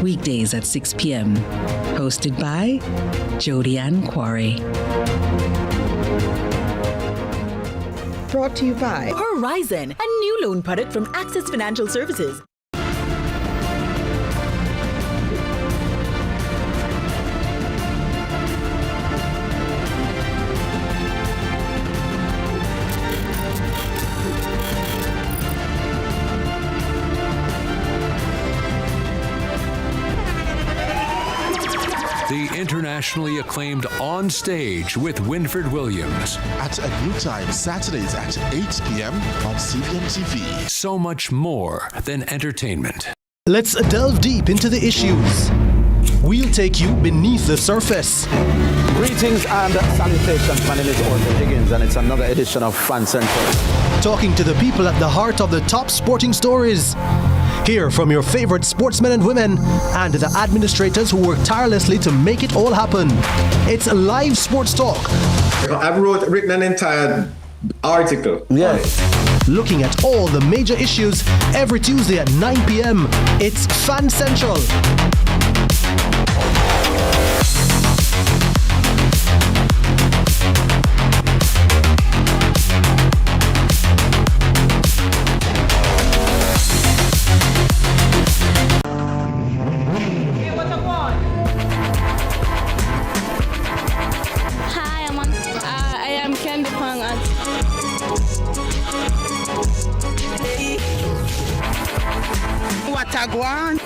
weekdays at 6 p.m. Hosted by Jody Ann Quarry. Brought to you by Horizon, a new loan product from Access Financial Services. The internationally acclaimed On Stage with Winford Williams. At a new time, Saturdays at 8 p.m. on CVM TV. So much more than entertainment. Let's delve deep into the issues. We'll take you beneath the surface. Greetings and salutations. My name is Orville Higgins, and it's another edition of Fan Central. Talking to the people at the heart of the top sporting stories. Hear from your favorite sportsmen and women and the administrators who work tirelessly to make it all happen. It's live sports talk. I've written an entire article. Yes. Looking at all the major issues every Tuesday at 9 p.m. It's Fan Central. Watagwan.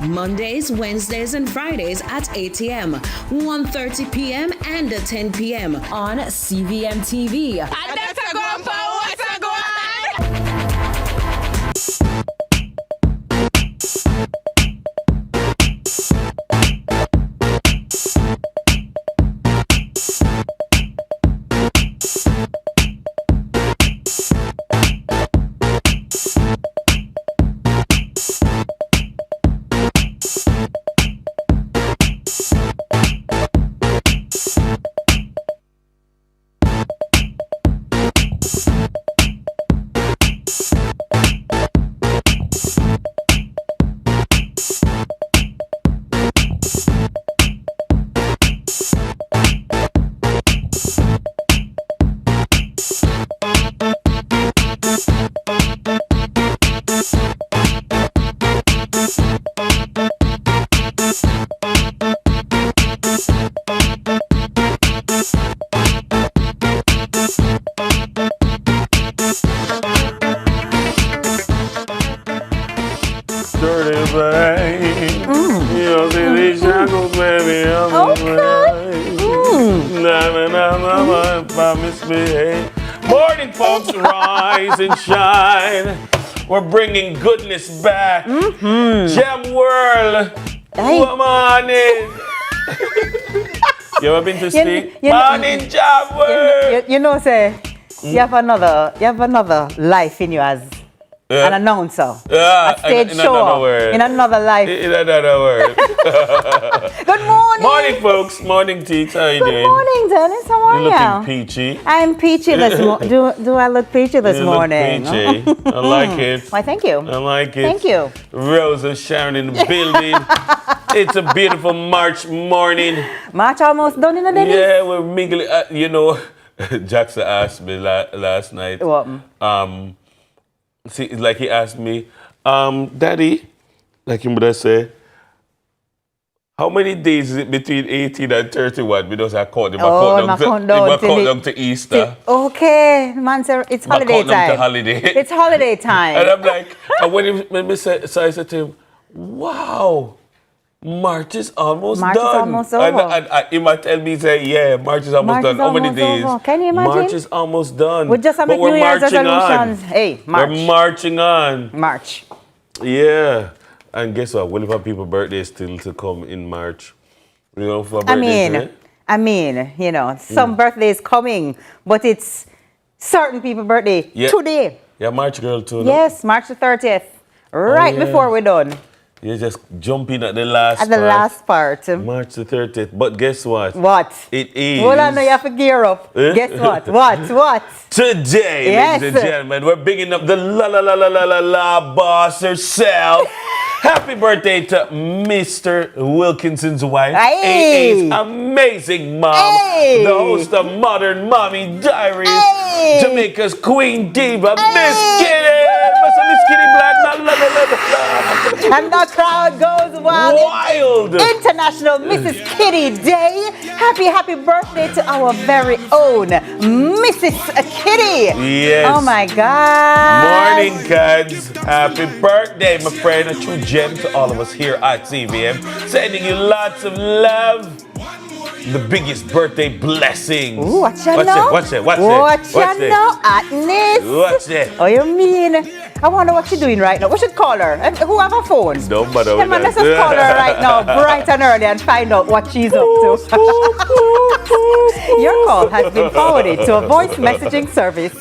Mondays, Wednesdays, and Fridays at 8 a.m., 1:30 p.m., and 10 p.m. on CVM TV. Morning, folks, rise and shine. We're bringing goodness back. Gem World. Morning. You ever been to Steve? Morning, Gem World. You know, say you have another life in you as an announcer. A stage show. In another life. In another word. Good morning. Morning, folks. Morning, Teets. How are you doing? Good morning, Dennis. How are you? You're looking peachy. I'm peachy this morning. Do I look peachy this morning? You look peachy. I like it. Why, thank you. I like it. Thank you. Rosa Sharon in the building. It's a beautiful March morning. March almost done in the day. Yeah, we're mingling. You know, Jackson asked me last night. What? See, like he asked me, Daddy, like him would have said, how many days is it between 18 and 31? Because I caught him. I count down to Easter. Okay, man, sir, it's holiday time. It's holiday time. And I'm like, and when I said to him, wow, March is almost done. March is almost over. And he might tell me, say, yeah, March is almost done. How many days? Can you imagine? March is almost done. We just have New Year's resolutions. Hey, March. We're marching on. March. Yeah. And guess what? We'll have people's birthdays still to come in March. You know, for birthdays, I mean, you know, some birthdays coming, but it's certain people's birthday today. Yeah, March girl too. Yes, March the 30th. Right before we're done. You just jump in at the last part. At the last part. March the 30th. But guess what? What? It is. Hold on, you have to gear up. Guess what? What? Today, yes. ladies and gentlemen, we're bigging up the la boss herself. Happy birthday to Mr. Wilkinson's wife, Hey. AA's amazing mom, Hey. the host of Modern Mommy Diaries, Hey. Jamaica's Queen Diva, Miss Kitty. Miss Kitty Black, and the crowd goes wild. International Mrs. Kitty Day. Happy birthday to our very own Mrs. Kitty. Yes. Oh my God. Morning, kids. Happy birthday, my friend. A true gem to all of us here at CVM. Sending you lots of love. The biggest birthday blessings. Ooh, watch it now. Watch it. Watch it now, Agnes. Watch it. Oh, you mean? I wonder what she's doing right now. We should call her. Who have a phone? No matter what. Let's just call her right now, bright and early, and find out what she's up to. Your call has been forwarded to a voice messaging service.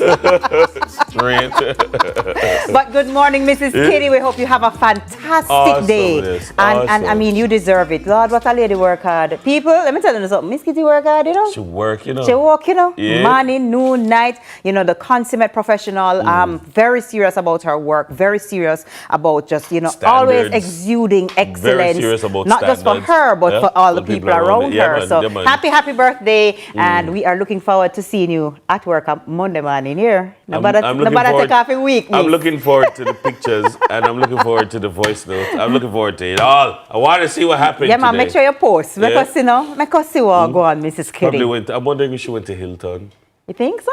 But good morning, Mrs. Kitty. We hope you have a fantastic day. And I mean, you deserve it. Lord, what a lady work hard. People, let me tell you something. Miss Kitty work hard, you know? She work, you know. She work, you know. Yeah. Morning, noon, night. You know, the consummate professional. Very serious about her work. Very serious about just, you know, always exuding excellence. Very serious about not just for her, but for all the people around her. So happy birthday. And we are looking forward to seeing you at work on Monday morning here. Nobody take off a week. I'm looking forward to the pictures and I'm looking forward to the voice notes. I'm looking forward to it all. I want to see what happened today. Man, make sure you post. Because, you know, make us see what go on, Mrs. Kitty. I'm wondering if she went to Hilton. You think so?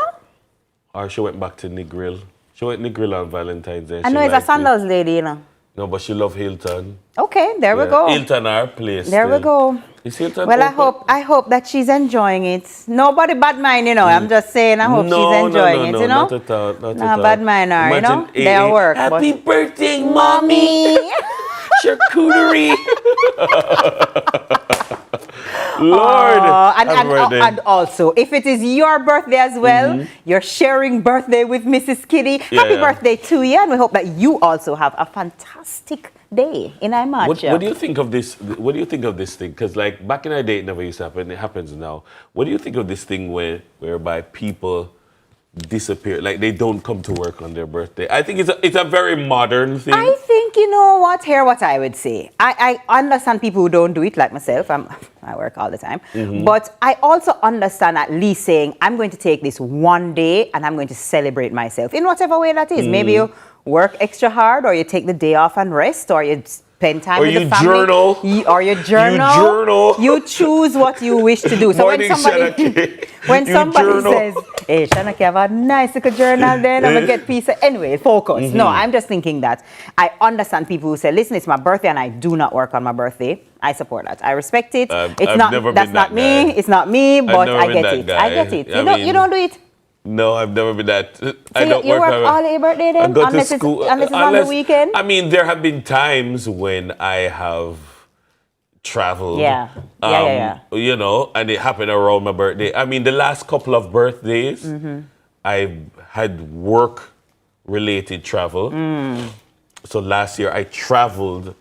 Or she went back to Negril. She went Negril on Valentine's Day. I know it's a sandals lady, you know. No, but she loved Hilton. Okay, there we go. Hilton, our place. There we go. Is Hilton well, open? I hope that she's enjoying it. Nobody bad mind, you know. I'm just saying, I hope she's enjoying it, you know. Not at all. Not at no all. bad mind her, you know. Their work. Happy birthday, mommy. Charcuterie. Lord. And also, if it is your birthday as well, you're sharing birthday with Mrs. Kitty. Happy birthday to you, and we hope that you also have a fantastic day in our match. What do you think of this? What do you think of this thing? Because like back in our day, it never used to happen. It happens now. What do you think of this thing whereby people disappear, like they don't come to work on their birthday? I think it's a very modern thing. I think, you know what, here what I would say. I understand people who don't do it, like myself. I work all the time. But I also understand at least saying, I'm going to take this one day and I'm going to celebrate myself in whatever way that is. Maybe you work extra hard, or you take the day off and rest, or you spend time with the family. Or you journal. You choose what you wish to do. So when somebody says, hey, Shanaki, have a nice little journal then, I'm going to get peace. Anyway, focus. No, I'm just thinking that I understand people who say, listen, it's my birthday and I do not work on my birthday. I support that. I respect it. That's not me. It's not me, but I get it. I get it. You don't do it. No, I've never been that. So you work all your birthday then? Unless it's on the weekend? I mean, there have been times when I have traveled. Yeah. You know, and it happened around my birthday. I mean, the last couple of birthdays, I had work-related travel. So last year, I traveled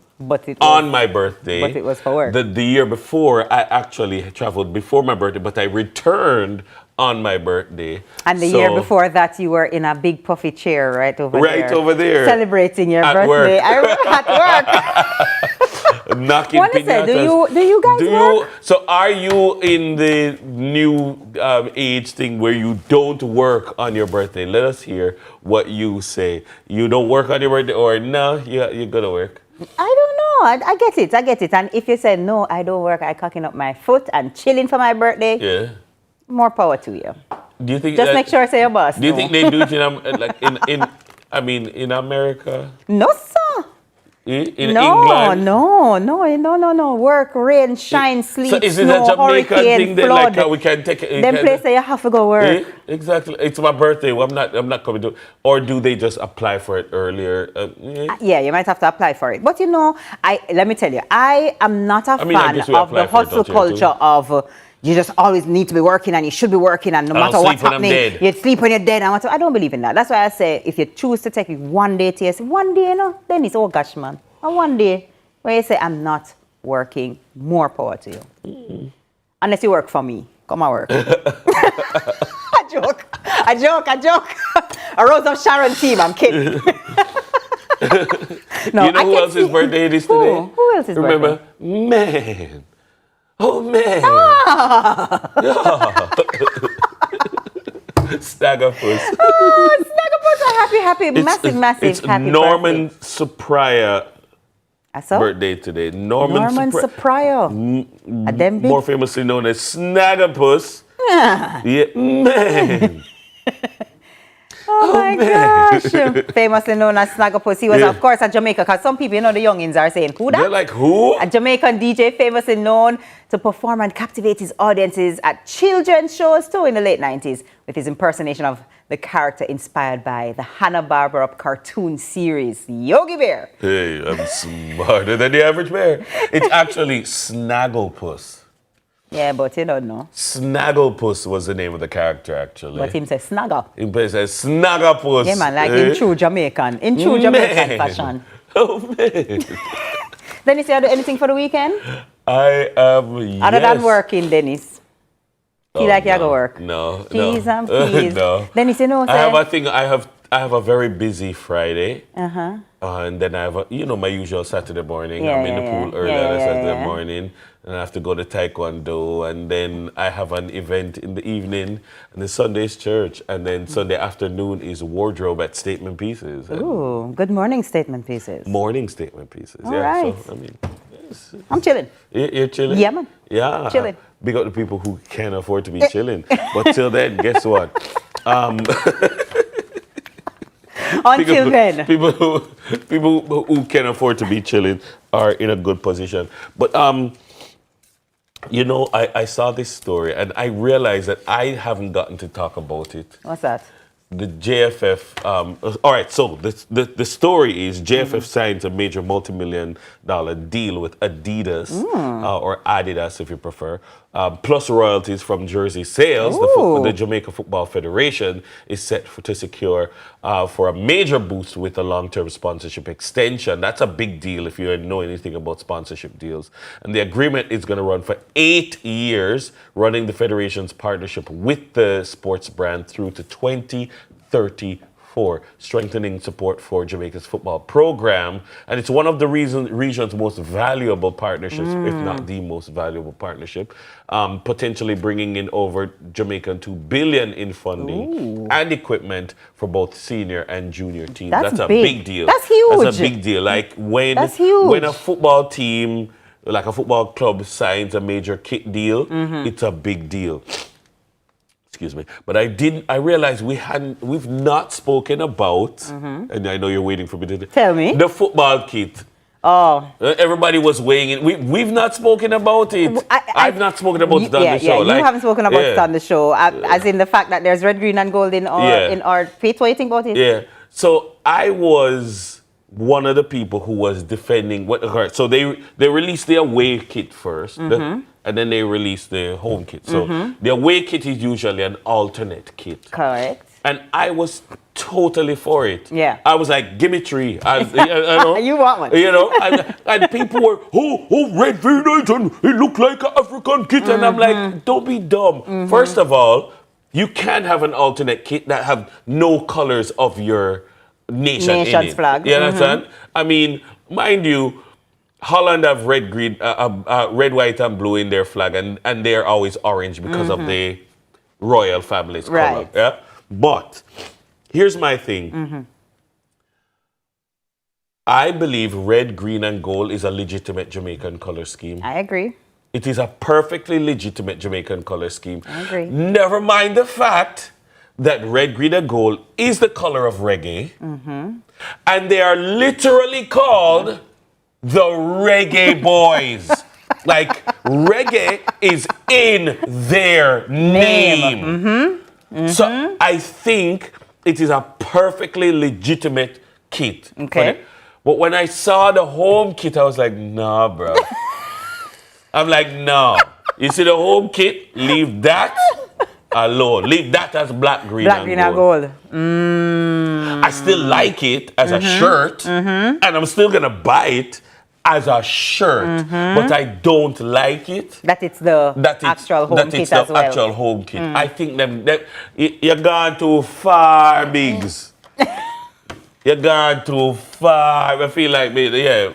on my birthday. But it was for work. The year before, I actually traveled before my birthday, but I returned on my birthday. And the year before that, you were in a big puffy chair right over there. Right over there. Celebrating your birthday. Work. I remember at work. Knocking piñatas. Do you guys work? So are you in the new age thing where you don't work on your birthday? Let us hear what you say. You don't work on your birthday, or no, you're going to work? I don't know. I get it. And if you say, no, I don't work, I'm cocking up my foot and chilling for my birthday, more power to you. Do you think just make sure I say your boss? Do you think they do it in America? No, sir. In England? No. Work, rain, shine, sleep, so is it snow, a Jamaican hurricane, thing that flood. like we can take it? Them place that you have to go work. Exactly. It's my birthday. Well, I'm not coming to. Or do they just apply for it earlier? Yeah, you might have to apply for it. But you know, let me tell you, I am not a fan of the hustle culture of. You just always need to be working, and you should be working, and no matter what's happening, you sleep when you're dead. I don't believe in that. That's why I say, if you choose to take one day to yourself, one day, you know, then it's, oh gosh, man. And one day, When you say I'm not working, more power to you. Unless you work for me. Come on, work. A joke. A Rose of Sharon team, I'm kidding. No, you know who else's birthday it is today? Who else's Remember? birthday? Man. Oh, man. Snaggerpuss. Oh, Snaggerpuss, a happy, massive it's happy Norman birthday. Sopraya So? birthday today. Norman Sopraya. More famously known as Snaggerpuss. Yeah. Yeah, man. Oh my gosh. Famously known as Snaggerpuss. He was, of course, at Jamaica, because some people, the youngins are saying, who that? They're like, who? A Jamaican DJ famously known to perform and captivate his audiences at children's shows too in the late 90s with his impersonation of the character inspired by the Hanna-Barbera cartoon series, Yogi Bear. Hey, I'm smarter than the average bear. It's actually Snagglepuss. Yeah, but you don't know. Snagglepuss was the name of the character, actually. But him say Snagger. He says Snaggerpuss. Yeah, man, like in true Jamaican fashion. Oh, man. Dennis, you do anything for the weekend? I am, yes. Other than working, Dennis. Feel like you have to work. No, Please and please. no. Dennis, you know, I have a thing, I have a very busy Friday. Uh-huh. And then I have, my usual Saturday morning. Yeah, I'm in the pool early on yeah, Saturday morning. And I have to go to Taekwondo. And then I have an event in the evening. And the Sunday's church. And then Sunday afternoon is wardrobe at Statement Pieces. Ooh, good morning Statement Pieces. Morning Statement Pieces. All yeah. right. So, yes. I'm chilling. You're chilling? Yeah, man. Yeah. Chilling. Big up the people who can't afford to be chilling. But till then, guess what? Until then. People who can afford to be chilling are in a good position. But I saw this story and I realized that I haven't gotten to talk about it. What's that? The JFF. All right. So the story is JFF signs a major multi-million-dollar deal with Adidas or Adidas, if you prefer, plus royalties from jersey sales. The Jamaica Football Federation is set to secure for a major boost with a long-term sponsorship extension. That's a big deal if you know anything about sponsorship deals. And the agreement is going to run for 8 years, running the federation's partnership with the sports brand through to 2034, strengthening support for Jamaica's football program. And it's one of the region's most valuable partnerships, if not the most valuable partnership, potentially bringing in over Jamaican $2 billion in funding and equipment for both senior and junior teams. That's a big deal. That's huge. That's a big deal. Like when a football team, like a football club, signs a major kit deal, it's a big deal. Excuse me. But I realized we've not spoken about, and I know you're waiting for me to tell me, the football kit. Oh. Everybody was weighing in. We've not spoken about it. I've not spoken about it on the show. Yeah, you haven't spoken about it on the show. As in the fact that there's red, green, and gold in our faith. What do you think about it? Yeah. So I was one of the people who was defending so they released the away kit first, and then they released the home kit. So the away kit is usually an alternate kit. Correct. And I was totally for it. Yeah. I was like, give me 3. You want one. And people were, red V-Night, and it looked like an African kit. And I'm like, don't be dumb. First of all, you can't have an alternate kit that have no colors of your nation's in it. Flag. You understand? I mean, mind you, Holland have red, green, red, white, and blue in their flag, and they're always orange because of the royal family's color. Yeah? But here's my thing. I believe red, green, and gold is a legitimate Jamaican color scheme. I agree. It is a perfectly legitimate Jamaican color scheme. I agree. Never mind the fact that red, green, and gold is the color of reggae. And they are literally called the Reggae Boys. Like, reggae is in their name. So I think it is a perfectly legitimate kit. Okay. But when I saw the home kit, I was like, nah, bro. I'm like, no. You see the home kit? Leave that alone. Leave that as black, green, and gold. I still like it as a shirt, and I'm still going to buy it as a shirt, but I don't like it. That it's the actual home kit as well. Actual home kit. I think you're gone too far, Biggs. You're gone too far. I feel like, yeah.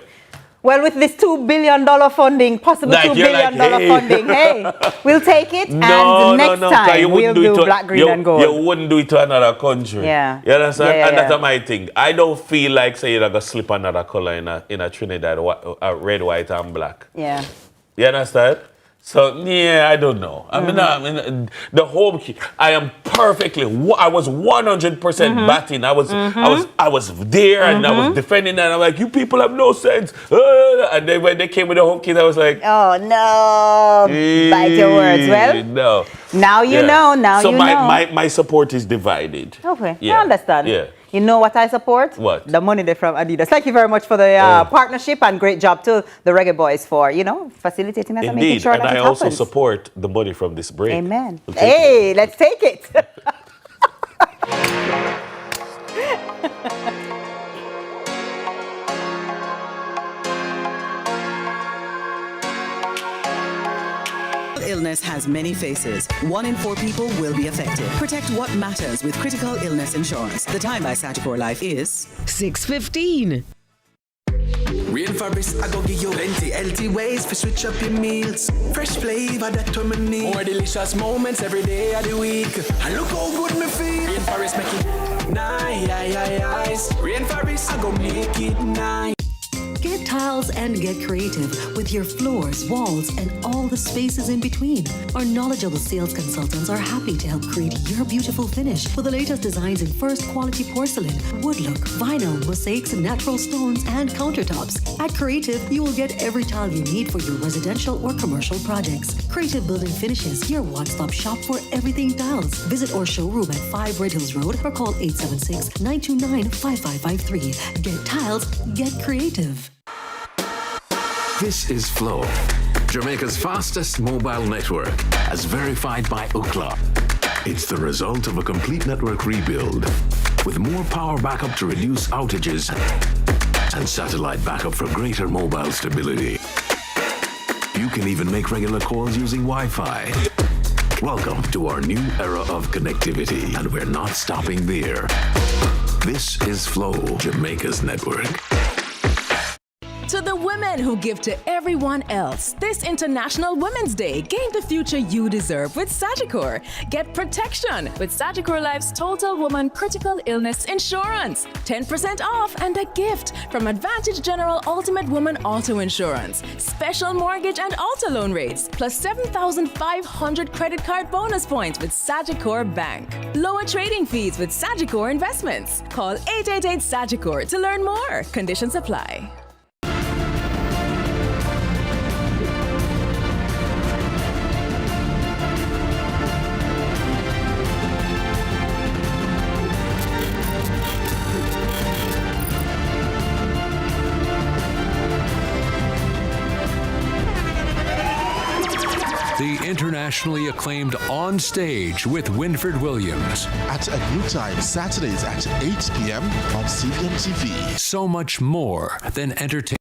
Well, with this $2 billion funding, possible $2 billion funding, hey, we'll take it. And next time we'll do black, green, and gold. You wouldn't do it to another country. Yeah. You understand? And that's my thing. I don't feel like saying you're going to slip another color in a Trinidad, red, white, and black. Yeah. You understand? So, yeah, I don't know. I mean, the home kit, I am perfectly, I was 100% batting. I was there and I was defending and I'm like, you people have no sense. And then when they came with the home kit, I was like, oh, no. Bite your words. Well, no. Now you know. Now you know. So my support is divided. Okay, yeah. I understand. Yeah. You know what I support? What? The money there from Adidas. Thank you very much for the partnership and great job to the Reggae Boys for, facilitating that and making sure that it happens. And I also support the money from this break. Amen. Hey, let's take it. Illness has many faces. 1 in 4 people will be affected. Protect what matters with critical illness insurance. The time by Sagicor Life is 6:15. Rainforest, I go give you plenty healthy ways to switch up your meals. Fresh flavor that we need. More delicious moments every day of the week. And look how good me feel. Rainforest make it nice. Rainforest, I go make it nice. Get tiles and get creative with your floors, walls, and all the spaces in between. Our knowledgeable sales consultants are happy to help create your beautiful finish with the latest designs in first quality porcelain, wood look, vinyl, mosaics, natural stones, and countertops. At Creative, you will get every tile you need for your residential or commercial projects. Creative Building Finishes, your one-stop shop for everything tiles. Visit our showroom at 5 Red Hills Road or call 876-929-5553. Get tiles, get creative. This is Flow, Jamaica's fastest mobile network, as verified by Ookla. It's the result of a complete network rebuild, with more power backup to reduce outages and satellite backup for greater mobile stability. You can even make regular calls using Wi-Fi. Welcome to our new era of connectivity, and we're not stopping there. This is Flow, Jamaica's network. To the women who give to everyone else, this International Women's Day, gain the future you deserve with Sagicor. Get protection with Sagicor Life's Total Woman Critical Illness Insurance. 10% off and a gift from Advantage General Ultimate Woman Auto Insurance. Special mortgage and auto loan rates, plus 7,500 credit card bonus points with Sagicor Bank. Lower trading fees with Sagicor Investments. Call 888-SAGICOR to learn more. Conditions apply. The internationally acclaimed On Stage with Winfred Williams. At a new time, Saturdays at 8 p.m. on CVM TV. So much more than entertainment.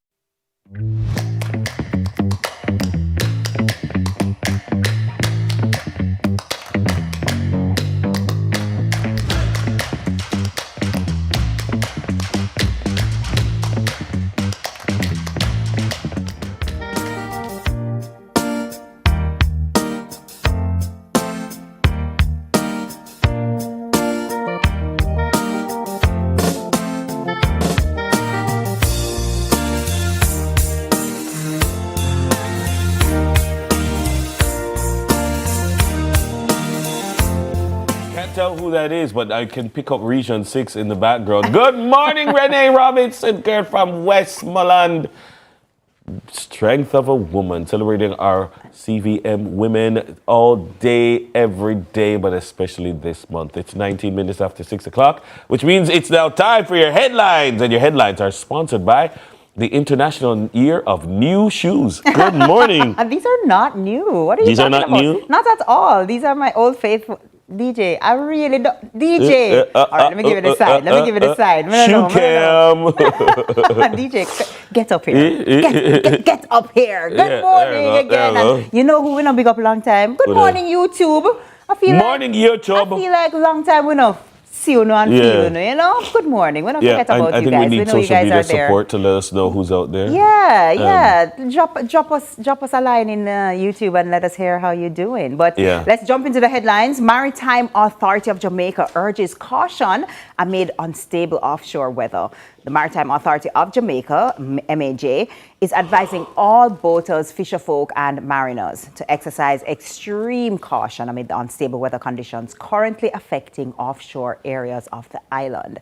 Tell who that is, but I can pick up Region 6 in the background. Good morning, Renee Robinson, girl from Westmoreland. Strength of a woman, celebrating our CVM women all day, every day, but especially this month. It's 19 minutes after 6 o'clock, which means it's now time for your headlines, and your headlines are sponsored by the International Year of New Shoes. Good morning. These are not new. What are you These talking are not about? new? Not at all. These are my old faithful. DJ, I really don't. DJ. All right, let me give it a sign. Let me give it a sign. DJ, get up here. Get up here. Good morning again. And you know who we not big up a long time? Good morning, YouTube. I feel YouTube. I feel like a long time we know. See you and feel you know. Good morning. We don't forget about you guys. I think we need social media support support to let us know who's out there. Yeah. Drop us a line in YouTube and let us hear how you're doing. But let's jump into the headlines. Maritime Authority of Jamaica urges caution amid unstable offshore weather. The Maritime Authority of Jamaica, MAJ, is advising all boaters, fisherfolk, and mariners to exercise extreme caution amid the unstable weather conditions currently affecting offshore areas of the island.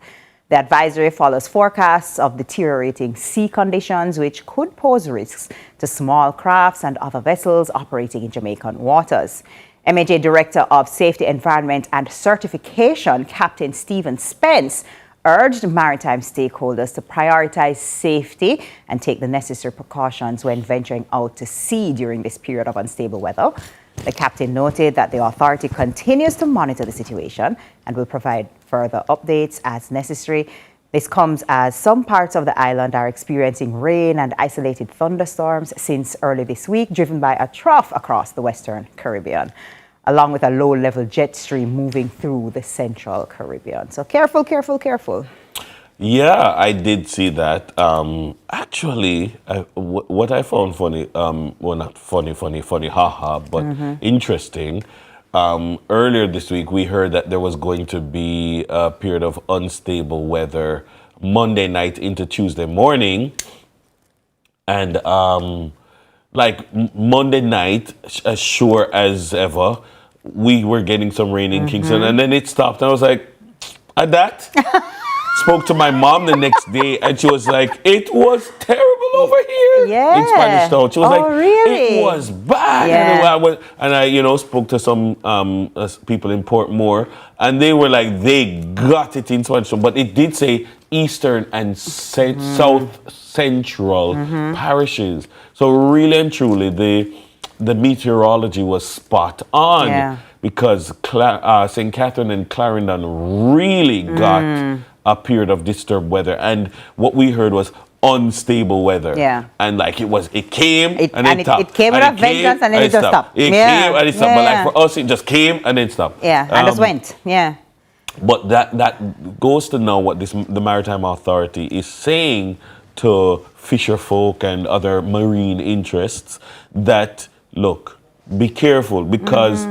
The advisory follows forecasts of deteriorating sea conditions, which could pose risks to small crafts and other vessels operating in Jamaican waters. MAJ Director of Safety, Environment, and Certification, Captain Stephen Spence, urged maritime stakeholders to prioritize safety and take the necessary precautions when venturing out to sea during this period of unstable weather. The captain noted that the authority continues to monitor the situation and will provide further updates as necessary. This comes as some parts of the island are experiencing rain and isolated thunderstorms since early this week, driven by a trough across the Western Caribbean, along with a low-level jet stream moving through the Central Caribbean. So careful, careful, careful. Yeah, I did see that. Actually, what I found funny, well, not funny, haha, but interesting. Earlier this week, we heard that there was going to be a period of unstable weather Monday night into Tuesday morning. And like Monday night, as sure as ever, we were getting some rain in Kingston, and then it stopped. And I was like, at that? Spoke to my mom the next day, and she was like, it was terrible over here in Spanish Town. She was like, really? It was bad. And I, you know, spoke to some people in Portmore, and they were like, they got it in Spanish Town. But it did say Eastern and South Central parishes. So really and truly, the meteorology was spot on because St. Catherine and Clarendon really got a period of disturbed weather, and what we heard was unstable weather. And like it came and it stopped. It came with a vengeance and then it just stopped. It came and it stopped. But like for us, it just came and then stopped. And just went. But that goes to know what the Maritime Authority is saying to fisher folk and other marine interests, that look, be careful, because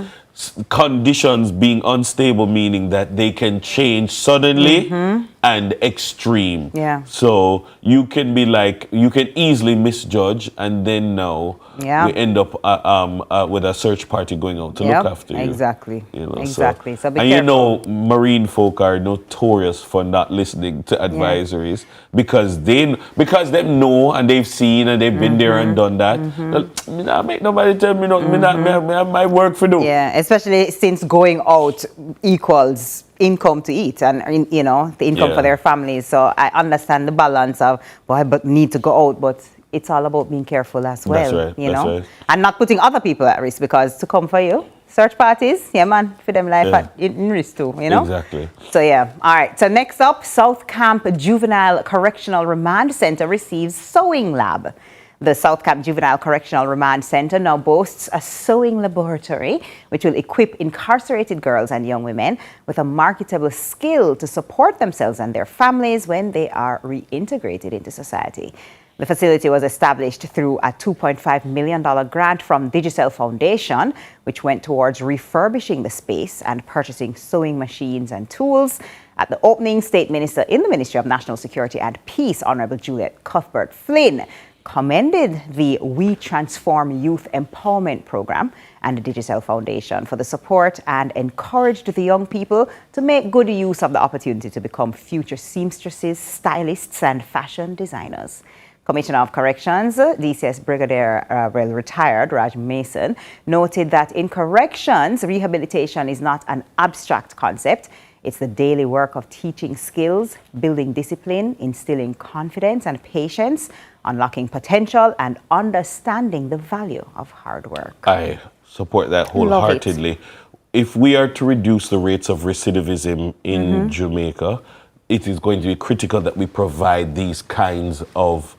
conditions being unstable, meaning that they can change suddenly and extreme. So you can be like, you can easily misjudge, and then now we end up with a search party going out to look after you. Exactly. You know, exactly. So be and careful. you know, marine folk are notorious for not listening to advisories because they know and they've seen and they've been there and done that. I make nobody tell me nothing. I have my work for do. Especially since going out equals income to eat and, you know, the income for their families. So I understand the balance of, well, I need to go out, but it's all about being careful as well. That's right. You know, and not putting other people at risk, because to come for you, search parties, for them life in risk too, you know? Exactly. So all right. So next up, South Camp Juvenile Correctional Remand Center receives sewing lab. The South Camp Juvenile Correctional Remand Center now boasts a sewing laboratory, which will equip incarcerated girls and young women with a marketable skill to support themselves and their families when they are reintegrated into society. The facility was established through a $2.5 million grant from Digicel Foundation, which went towards refurbishing the space and purchasing sewing machines and tools. At the opening, State Minister in the Ministry of National Security and Peace, Honorable Juliet Cuthbert-Flynn, commended the We Transform Youth Empowerment Program and the Digicel Foundation for the support and encouraged the young people to make good use of the opportunity to become future seamstresses, stylists, and fashion designers. Commissioner of Corrections, DCS Brigadier retired Raj Mason, noted that in corrections, rehabilitation is not an abstract concept. It's the daily work of teaching skills, building discipline, instilling confidence and patience, unlocking potential, and understanding the value of hard work. I support that wholeheartedly. if we are to reduce the rates of recidivism in Jamaica, it is going to be critical that we provide these kinds of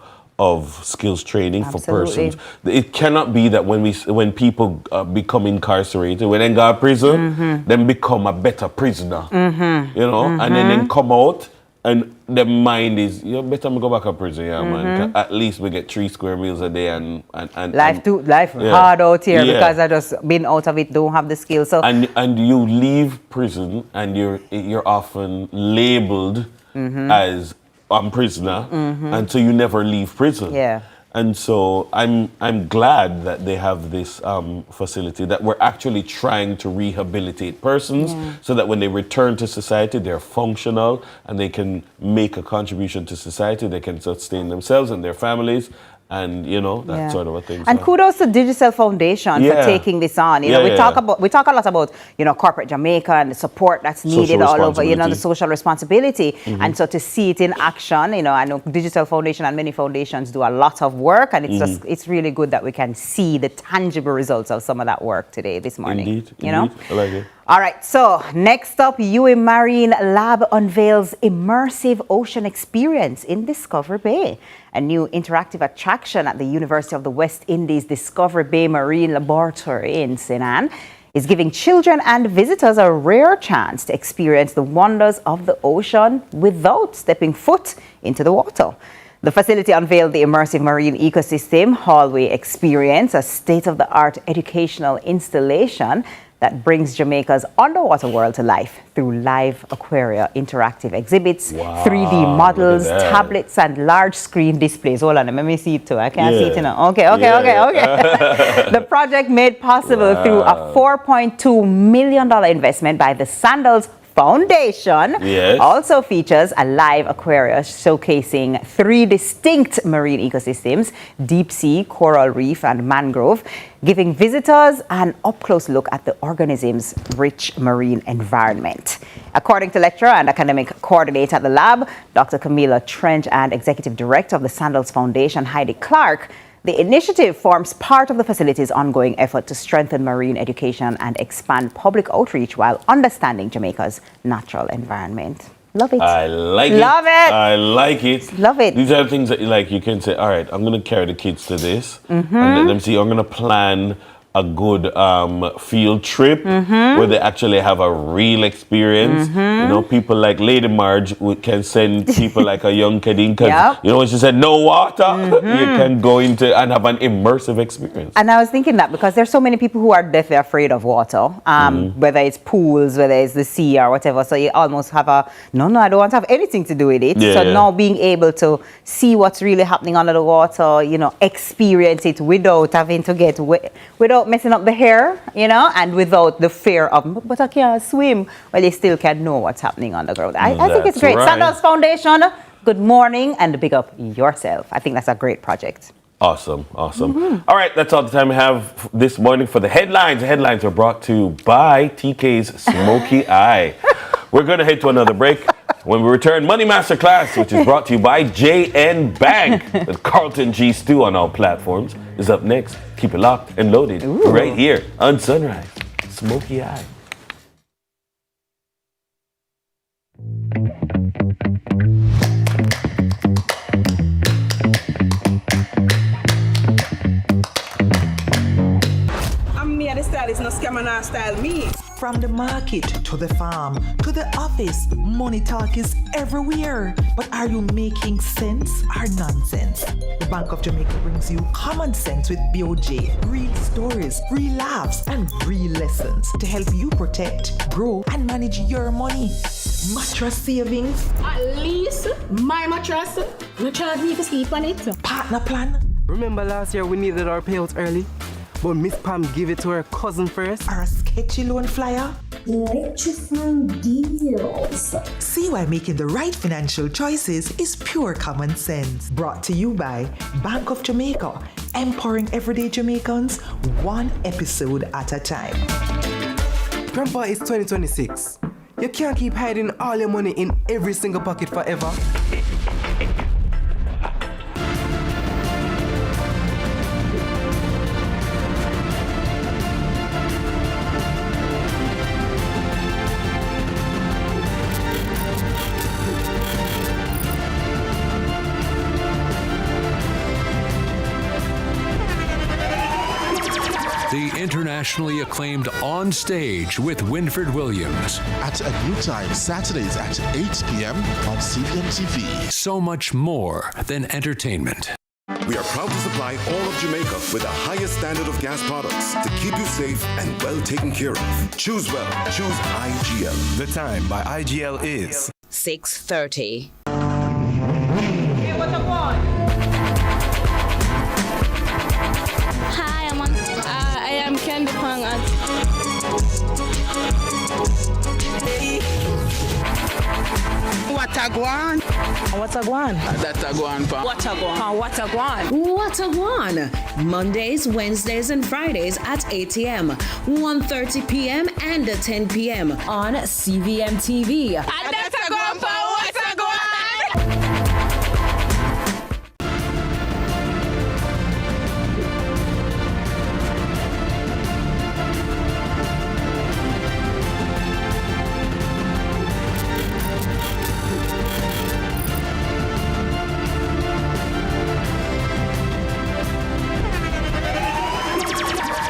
skills training for persons. It cannot be that when people become incarcerated, when they go to prison, then become a better prisoner, you know, and then come out and their mind is, you better go back to prison, man. At least we get 3 square meals a day and life hard out here because I just been out of it, don't have the skills. So and you leave prison and you're often labeled as I'm prisoner, and so you never leave prison. Yeah. And so I'm glad that they have this facility, that we're actually trying to rehabilitate persons so that when they return to society, they're functional and they can make a contribution to society. They can sustain themselves and their families. And you know that sort of a thing. And kudos to Digital Foundation for taking this on. You know, we talk a lot about corporate Jamaica and the support that's needed all over. You know, the social responsibility, and so to see it in action. You know, I know Digital Foundation and many foundations do a lot of work, and it's really good that we can see the tangible results of some of that work today, this morning. Indeed, you know, I like it. All right, so next up, UA Marine Lab unveils immersive ocean experience in Discovery Bay. A new interactive attraction at the University of the West Indies Discovery Bay Marine Laboratory in St. Ann is giving children and visitors a rare chance to experience the wonders of the ocean without stepping foot into the water. The facility unveiled the immersive marine ecosystem hallway experience, a state-of-the-art educational installation that brings Jamaica's underwater world to life through live aquaria, interactive exhibits, 3D models, tablets, and large screen displays. Hold on, let me see it too. I can't see it now. Okay. The project made possible through a $4.2 million investment by the Sandals Foundation also features a live aquarium showcasing 3 distinct marine ecosystems, deep sea, coral reef, and mangrove, giving visitors an up-close look at the organism's rich marine environment. According to lecturer and academic coordinator at the lab, Dr. Camila Trench, and executive director of the Sandals Foundation, Heidi Clark, the initiative forms part of the facility's ongoing effort to strengthen marine education and expand public outreach while understanding Jamaica's natural environment. Love it. I like it. Love it. I like it. Love it. These are the things that you can say, all right, I'm going to carry the kids to this and let them see. I'm going to plan a good field trip where they actually have a real experience. You know, people like Lady Marge can send people like a young Kadeen, because you know, when she said no water, you can go into and have an immersive experience. And I was thinking that because there's so many people who are deathly afraid of water, whether it's pools, whether it's the sea or whatever. So you almost have a, no, I don't want to have anything to do with it. Now being able to see what's really happening under the water, you know, experience it without having to get wet, without messing up the hair, you know, and without the fear of, but I can't swim. Well, you still can know what's happening underground. I think it's great. Right. Sandals Foundation, good morning, and big up yourself. I think that's a great project. Awesome. All right, that's all the time we have this morning for the headlines. The headlines are brought to you by TK's Smoky Eye. We're going to head to another break. When we return, Money Masterclass, which is brought to you by JN Bank, with Carlton G. Stew on all platforms, is up next. Keep it locked and loaded right here on Sunrise. Smoky Eye. Me and the style is no scam and I style me. From the market to the farm to the office, money talk is everywhere. But are you making sense or nonsense? The Bank of Jamaica brings you common sense with BOJ, real stories, real laughs, and real lessons to help you protect, grow, and manage your money. Mattress savings. At least my mattress. No charge me to sleep on it. Partner plan. Remember last year we needed our payouts early? But Miss Pam gave it to her cousin first. Or a sketchy loan flyer. Electrifying deals. See why making the right financial choices is pure common sense. Brought to you by Bank of Jamaica, empowering everyday Jamaicans one episode at a time. Grandpa, it's 2026. You can't keep hiding all your money in every single pocket forever. The internationally acclaimed On Stage with Winfred Williams. At a new time, Saturdays at 8 p.m. on CVM TV. So much more than entertainment. We are proud to supply all of Jamaica with the highest standard of gas products to keep you safe and well taken care of. Choose well. Choose IGL. The time by IGL is 6:30. Hi, I am Candy Pang. What a guan? What a guan? That's a guan, pa. What a guan? What a guan? What a guan! Mondays, Wednesdays, and Fridays at 8 a.m., 1:30 p.m., and 10 p.m. on CVM TV. That's a guan, pa. What a guan?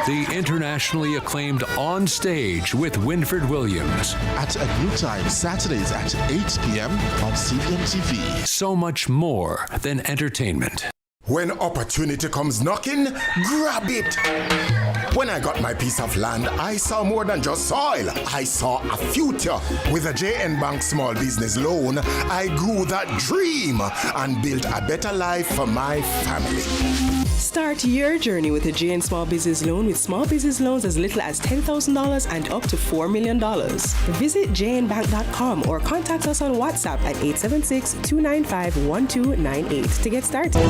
The internationally acclaimed On Stage with Winfred Williams. At a new time, Saturdays at 8 p.m. on CVM TV. So much more than entertainment. When opportunity comes knocking, grab it. When I got my piece of land, I saw more than just soil. I saw a future. With a JN Bank Small Business Loan, I grew that dream and built a better life for my family. Start your journey with a JN Small Business Loan with small business loans as little as $10,000 and up to $4 million. Visit jnbank.com or contact us on WhatsApp at 876-295-1298 to get started.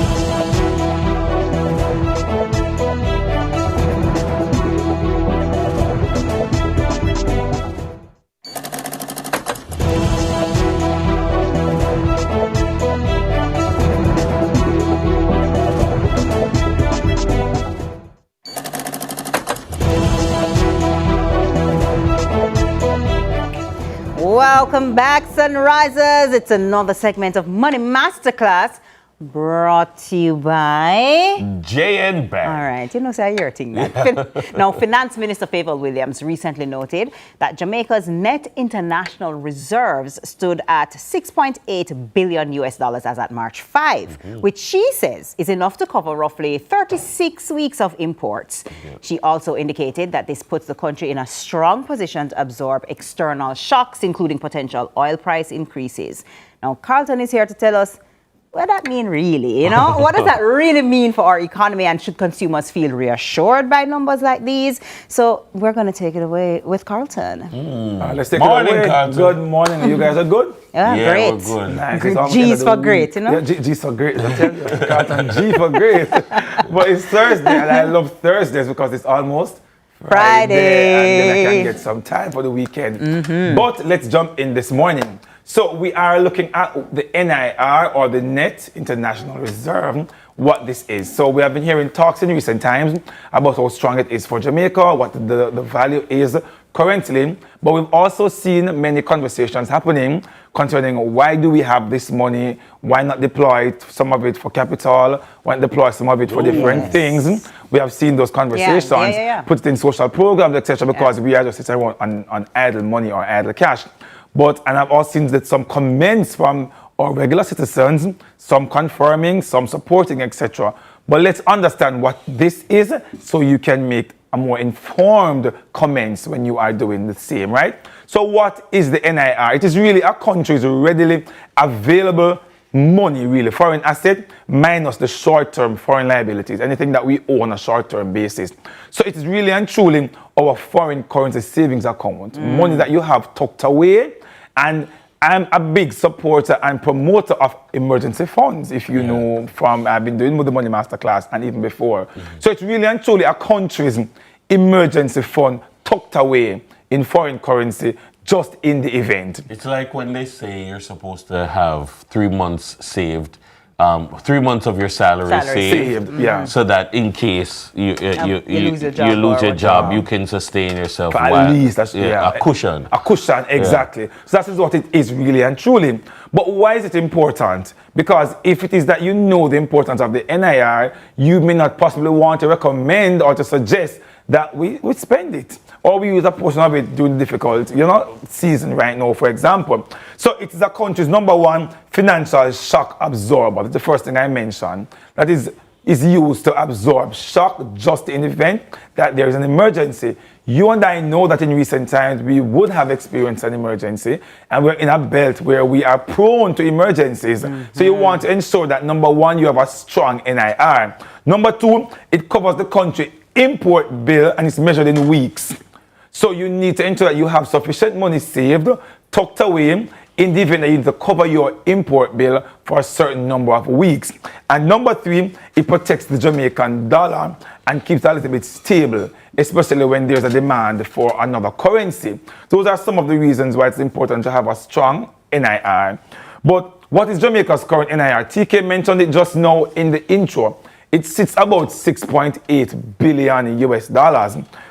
Welcome back, Sunrisers. It's another segment of Money Masterclass brought to you by JN Bank. All right, you know, say your thing. Now, Finance Minister Favour Williams recently noted that Jamaica's net international reserves stood at $6.8 billion as at March 5, which she says is enough to cover roughly 36 weeks of imports. She also indicated that this puts the country in a strong position to absorb external shocks, including potential oil price increases. Now, Carlton is here to tell us what that mean really, you know? What does that really mean for our economy, and should consumers feel reassured by numbers like these? So we're going to take it away with Carlton. Let's take it away. Carlton. Good morning. You guys are good? Yeah, great. We're good. Nice. G's for great, you know? Yeah, G's for great. I tell you, Carlton, G for great. But it's Thursday, and I love Thursdays because it's almost Friday. And then I can get some time for the weekend. But let's jump in this morning. So we are looking at the NIR, or the Net International Reserve, what this is. So we have been hearing talks in recent times about how strong it is for Jamaica, what the value is currently. But we've also seen many conversations happening concerning why do we have this money, why not deploy some of it for capital, why not deploy some of it for different things. We have seen those conversations, put it in social programs, etc., because we are just sitting around on idle money or idle cash. And I've also seen that some comments from our regular citizens, some confirming, some supporting, etc. But let's understand what this is so you can make a more informed comments when you are doing the same, right? So what is the NIR? It is really a country's readily available money, really, foreign asset minus the short-term foreign liabilities, anything that we owe on a short-term basis. So it is really and truly our foreign currency savings account, money that you have tucked away. And I'm a big supporter and promoter of emergency funds, if you know from, I've been doing with the Money Masterclass and even before. So it's really and truly a country's emergency fund tucked away in foreign currency just in the event. It's like when they say you're supposed to have 3 months saved 3 months of your salary saved, yeah. so that in case you lose your job, you lose your job, you can sustain yourself. At least that's a cushion. A cushion, exactly. So that is what it is really and truly. But why is it important? Because if it is that you know the importance of the NIR, you may not possibly want to recommend or to suggest that we spend it, or we use a portion of it during the difficult, season right now, for example. So it is the country's #1 financial shock absorber. That's the first thing I mentioned. That is used to absorb shock just in the event that there is an emergency. You and I know that in recent times we would have experienced an emergency, and we're in a belt where we are prone to emergencies. So you want to ensure that #1, you have a strong NIR. #2, it covers the country import bill and it's measured in weeks. So you need to ensure that you have sufficient money saved, tucked away, in the event that you need to cover your import bill for a certain number of weeks. And #3, it protects the Jamaican dollar and keeps it a little bit stable, especially when there's a demand for another currency. Those are some of the reasons why it's important to have a strong NIR. But what is Jamaica's current NIR? TK mentioned it just now in the intro. It sits about $6.8 billion US.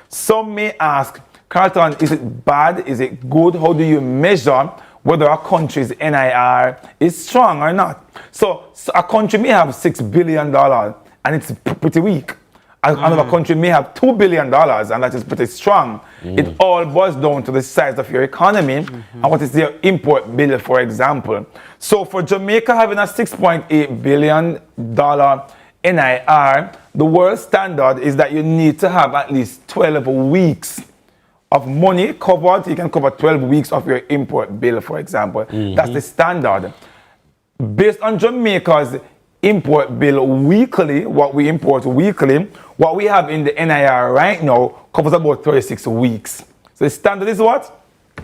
Some may ask, Carlton, is it bad? Is it good? How do you measure whether a country's NIR is strong or not? So a country may have $6 billion and it's pretty weak. Another country may have $2 billion and that is pretty strong. It all boils down to the size of your economy and what is their import bill, for example. So for Jamaica having a $6.8 billion NIR, the world standard is that you need to have at least 12 weeks of money covered. You can cover 12 weeks of your import bill, for example. That's the standard. Based on Jamaica's import bill weekly, what we import weekly, what we have in the NIR right now covers about 36 weeks. So the standard is what?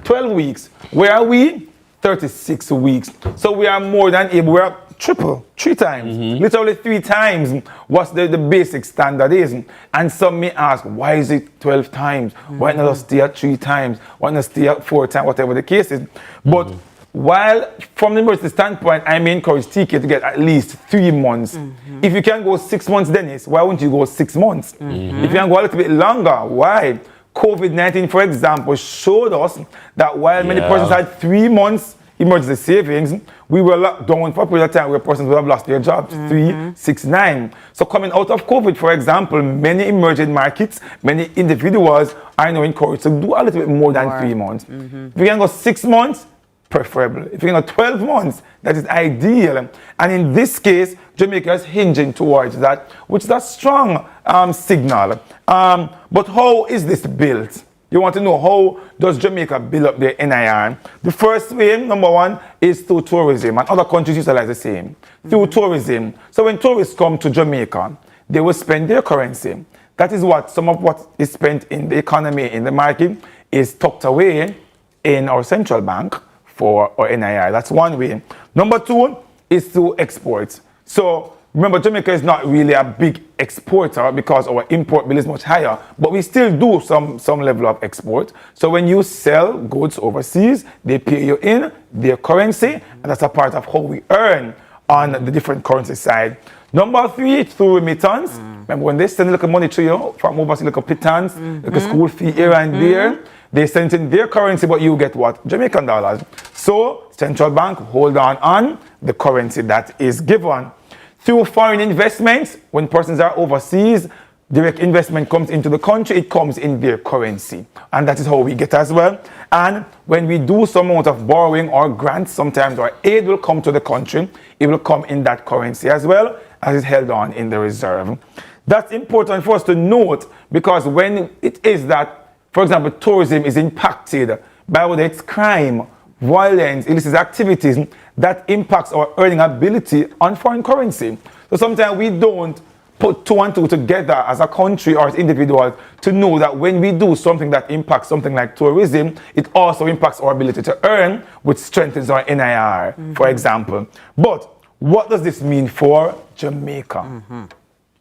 12 weeks. Where are we? 36 weeks. So we are more than able, we are triple, 3 times, literally 3 times what the basic standard is. And some may ask, why is it 12 times? Why not stay at 3 times? Why not stay at 4 times, whatever the case is? But while from the emergency standpoint, I may encourage TK to get at least 3 months. If you can go 6 months, Dennis, why won't you go 6 months? If you can go a little bit longer, why? COVID-19, for example, showed us that while many persons had 3 months emergency savings, we were locked down for a period of time where persons would have lost their jobs, 3, 6, 9. So coming out of COVID, for example, many emerging markets, many individuals are now encouraged to do a little bit more than 3 months. If you can go 6 months, preferable. If you can go 12 months, that is ideal. And in this case, Jamaica is hinging towards that, which is a strong signal. But how is this built? You want to know, how does Jamaica build up their NIR? The first way, #1, is through tourism, and other countries utilize the same. Through tourism. So when tourists come to Jamaica, they will spend their currency. That is what some of what is spent in the economy, in the market, is tucked away in our central bank for our NIR. That's one way. #2 is through exports. So remember, Jamaica is not really a big exporter because our import bill is much higher, but we still do some level of export. So when you sell goods overseas, they pay you in their currency, and that's a part of how we earn on the different currency side. #3, through remittance. Remember, when they send a little money to you from overseas, like a pittance, like a school fee here and there, they send it in their currency, but you get what? Jamaican dollars. So central bank hold on the currency that is given. Through foreign investments, when persons are overseas, direct investment comes into the country, it comes in their currency. And that is how we get as well. And when we do some amount of borrowing or grants, sometimes our aid will come to the country. It will come in that currency as well, as it's held on in the reserve. That's important for us to note, because when it is that, for example, tourism is impacted by whether it's crime, violence, illicit activities, that impacts our earning ability on foreign currency. So sometimes we don't put 2 and 2 together as a country or as individuals to know that when we do something that impacts something like tourism, it also impacts our ability to earn, which strengthens our NIR, for example. But what does this mean for Jamaica?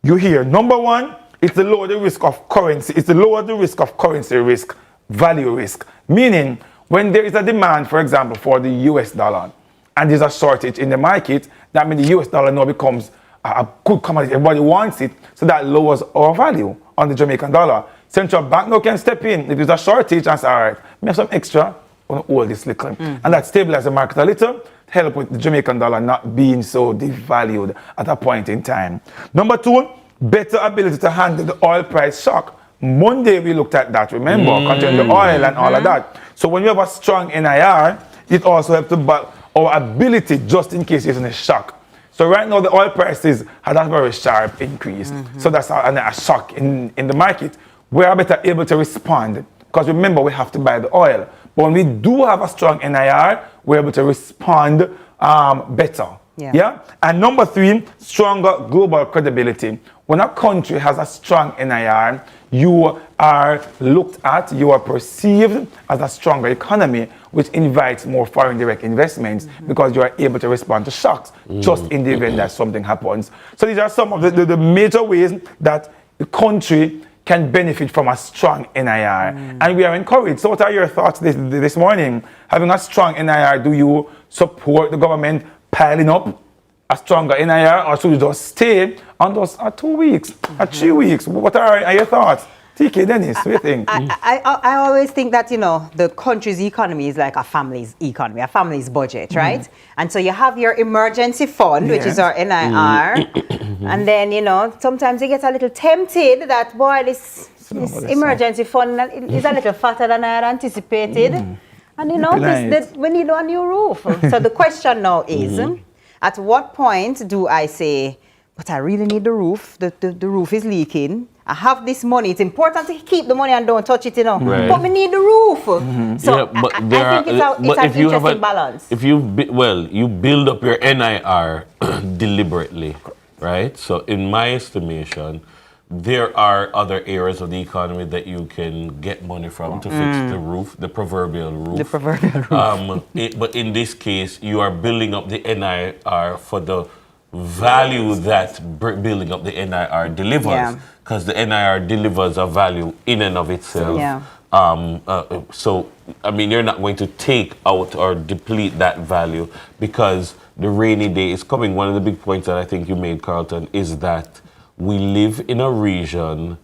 You hear, #1, it's to lower the risk of currency. It's to lower the risk of currency risk, value risk. Meaning, when there is a demand, for example, for the US dollar, and there's a shortage in the market, that means the US dollar now becomes a good commodity. Everybody wants it, so that lowers our value on the Jamaican dollar. Central bank now can step in if there's a shortage and say, all right, we have some extra, we're going to hold this little. And that stabilizes the market a little, help with the Jamaican dollar not being so devalued at a point in time. Number 2, better ability to handle the oil price shock. Monday we looked at that, remember, concerning the oil and all of that. So when you have a strong NIR, it also helps to back our ability just in case there's a shock. So right now the oil prices had a very sharp increase. So that's a shock in the market. We are better able to respond because remember we have to buy the oil. But when we do have a strong NIR, we're able to respond better. Yeah. And number 3, stronger global credibility. When a country has a strong NIR, you are looked at, you are perceived as a stronger economy, which invites more foreign direct investments because you are able to respond to shocks just in the event that something happens. So these are some of the major ways that the country can benefit from a strong NIR. And we are encouraged. So what are your thoughts this morning? Having a strong NIR, do you support the government piling up a stronger NIR, or should you just stay on those 2 weeks, 3 weeks? What are your thoughts? TK, Dennis, what do you think? I always think that, you know, the country's economy is like a family's economy, a family's budget, right? And so you have your emergency fund, which is our NIR. And then, you know, sometimes you get a little tempted that, boy, this emergency fund is a little fatter than I had anticipated. And, you know, we need a new roof. So the question now is, at what point do I say, but I really need the roof, the roof is leaking, I have this money, it's important to keep the money and don't touch it, you know, but we need the roof. So I think it's an interesting balance. If you build up your NIR deliberately, right? So in my estimation, there are other areas of the economy that you can get money from to fix the roof, the proverbial roof. The proverbial roof. But in this case, you are building up the NIR for the value that building up the NIR delivers, because the NIR delivers a value in and of itself. So, I mean, you're not going to take out or deplete that value because the rainy day is coming. One of the big points that I think you made, Carlton, is that we live in a region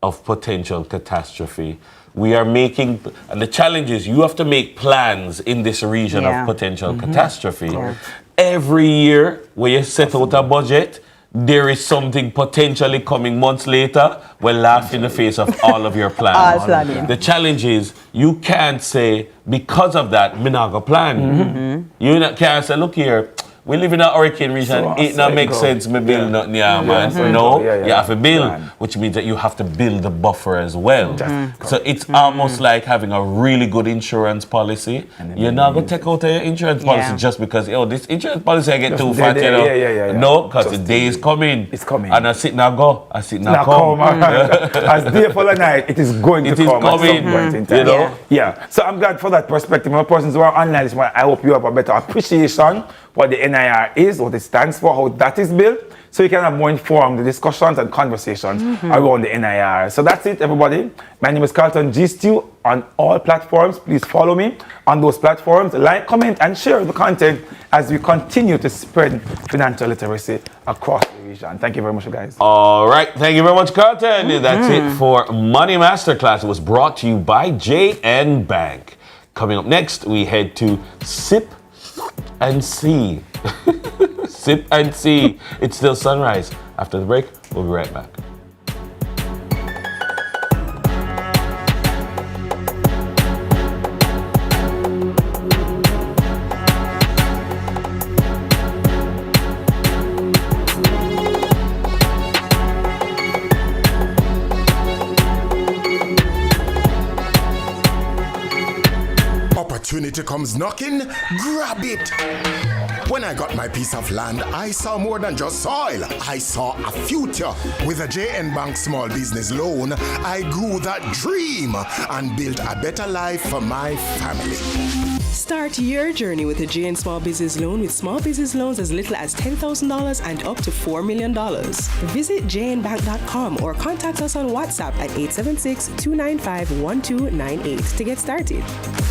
of potential catastrophe. We are making, and the challenge is you have to make plans in this region of potential catastrophe. Every year when you set out a budget, there is something potentially coming months later. We'll laugh in the face of all of your plans. The challenge is you can't say, because of that, me not go plan. You can't say, look here, we live in a hurricane region, it not make sense me build nothing here, man. No, you have to build, which means that you have to build the buffer as well. So it's almost like having a really good insurance policy. You're not going to take out your insurance policy just because, this insurance policy I get too fat, you know. No, because the day is coming. It's coming. And I sit now go, I sit now come. As day for the night, it is going to come at some point in time. You know? So I'm glad for that perspective. My persons who are online this morning, I hope you have a better appreciation what the NIR is, what it stands for, how that is built, so you can have more informed discussions and conversations around the NIR. So that's it, everybody. My name is Carlton G. Stew on all platforms. Please follow me on those platforms. Like, comment, and share the content as we continue to spread financial literacy across the region. Thank you very much, guys. All right. Thank you very much, Carlton. That's it for Money Masterclass. It was brought to you by JN Bank. Coming up next, we head to Sip and See. Sip and See. It's still sunrise. After the break, we'll be right back. Opportunity comes knocking, grab it. When I got my piece of land, I saw more than just soil. I saw a future. With a JN Bank small business loan, I grew that dream and built a better life for my family. Start your journey with a JN Small Business Loan with small business loans as little as $10,000 and up to $4 million. Visit jnbank.com or contact us on WhatsApp at 876-295-1298 to get started.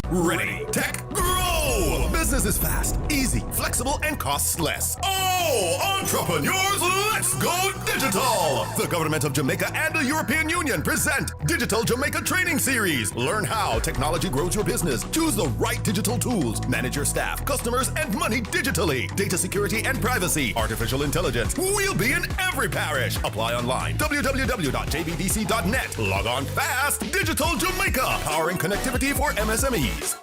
Ready, tech, grow! business is fast, easy, flexible, and costs less. Oh, entrepreneurs, let's go digital! The government of Jamaica and the European Union present Digital Jamaica Training Series. Learn how technology grows your business. Choose the right digital tools. Manage your staff, customers, and money digitally. Data security and privacy. Artificial intelligence. We'll be in every parish. Apply online. www.jbdc.net. Log on fast. Digital Jamaica. Powering connectivity for MSMEs.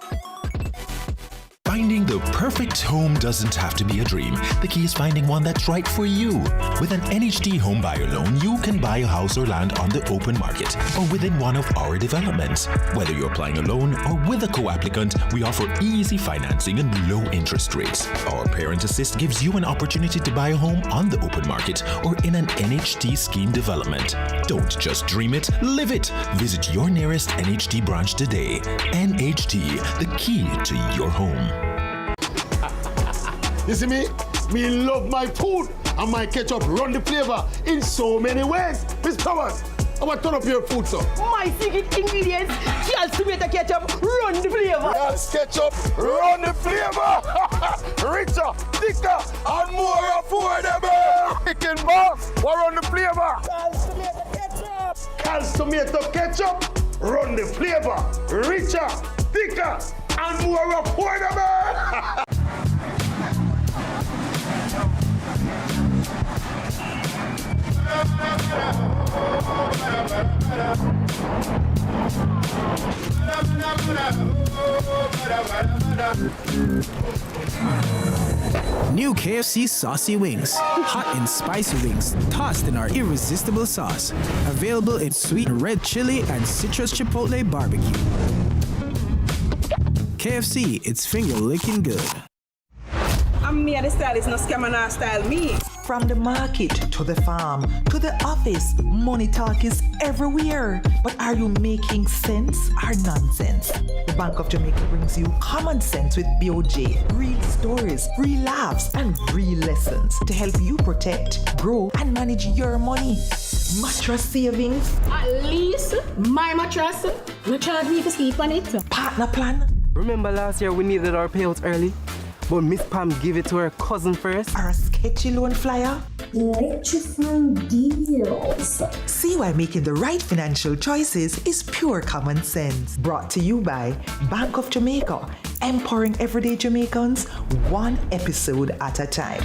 Finding the perfect home doesn't have to be a dream. The key is finding one that's right for you. With an NHD home buyer loan, you can buy a house or land on the open market or within one of our developments. Whether you're applying alone or with a co-applicant, we offer easy financing and low interest rates. Our Parent Assist gives you an opportunity to buy a home on the open market or in an NHD scheme development. Don't just dream it, live it. Visit your nearest NHD branch today. NHD, the key to your home. You see me? Me love my food and my ketchup run the flavor in so many ways. Miss Powers, I want to turn up your food, sir. My secret ingredients, Charles tomato ketchup, run the flavor. Charles ketchup, run the flavor. Richer, thicker, and more affordable. Chicken boss, what run the flavor? Charles tomato ketchup. Charles tomato ketchup, run the flavor. Richer, thicker, and more affordable. New KFC Saucy Wings. Hot and spicy wings tossed in our irresistible sauce. Available in sweet red chili and citrus chipotle barbecue. KFC, it's finger licking good. I'm me and the stylist, no scam and style me. From the market to the farm to the office, money talk is everywhere. But are you making sense or nonsense? The Bank of Jamaica brings you common sense with BOJ. Real stories, real laughs, and real lessons to help you protect, grow, and manage your money. Mattress savings. At least my mattress, no charge me to sleep on it. Partner plan. Remember last year we needed our payouts early? But Miss Pam gave it to her cousin first. Or a sketchy loan flyer. Electrifying deals. See why making the right financial choices is pure common sense. Brought to you by Bank of Jamaica, empowering everyday Jamaicans one episode at a time.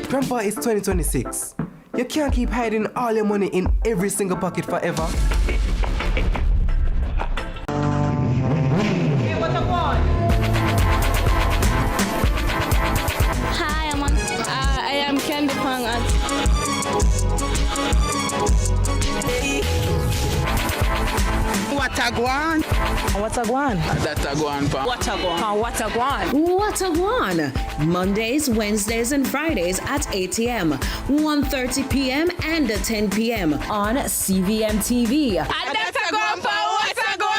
Grandpa, it's 2026. You can't keep hiding all your money in every single pocket forever. Hey, what I want? I am Candy Pang at What a guan? What a guan? That's a guan pa. What a guan? What a guan? What a guan! Mondays, Wednesdays, and Fridays at 8 a.m., 1:30 p.m., and 10 p.m. on CVMTV. And that's a guan pa. What a guan?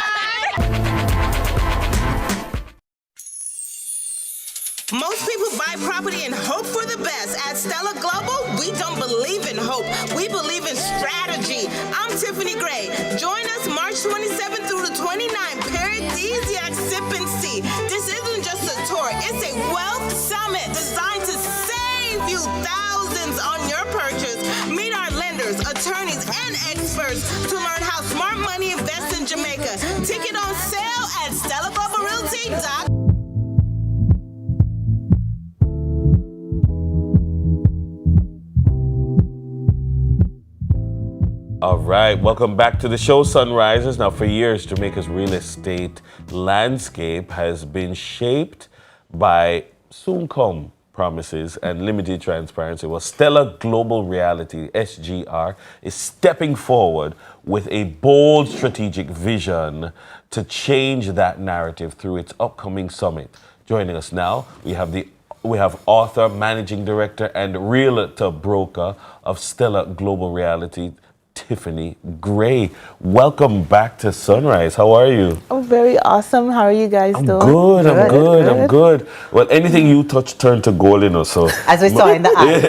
Most people buy property and hope for the best. At Stella Global, we don't believe in hope. We believe in strategy. I'm Tiffany Gray. Join us March 27th through the 29th. Paradisiac Sip and See. This isn't just a tour. It's a wealth summit designed to save you thousands on your purchase. Meet our lenders, attorneys, and experts to learn how smart money invests in Jamaica. Ticket on sale at StellaGlobalRealty.com. All right, welcome back to the show, Sunrisers. Now, for years, Jamaica's real estate landscape has been shaped by soon-come promises and limited transparency. Well, Stella Global Reality, SGR, is stepping forward with a bold strategic vision to change that narrative through its upcoming summit. Joining us now, we have author, managing director, and realtor broker of Stella Global Reality, Tiffany Gray. Welcome back to Sunrise. How are you? Oh, very awesome. How are you guys doing? I'm good. Well, anything you touch turn to gold, you know, so. As we saw in the ad.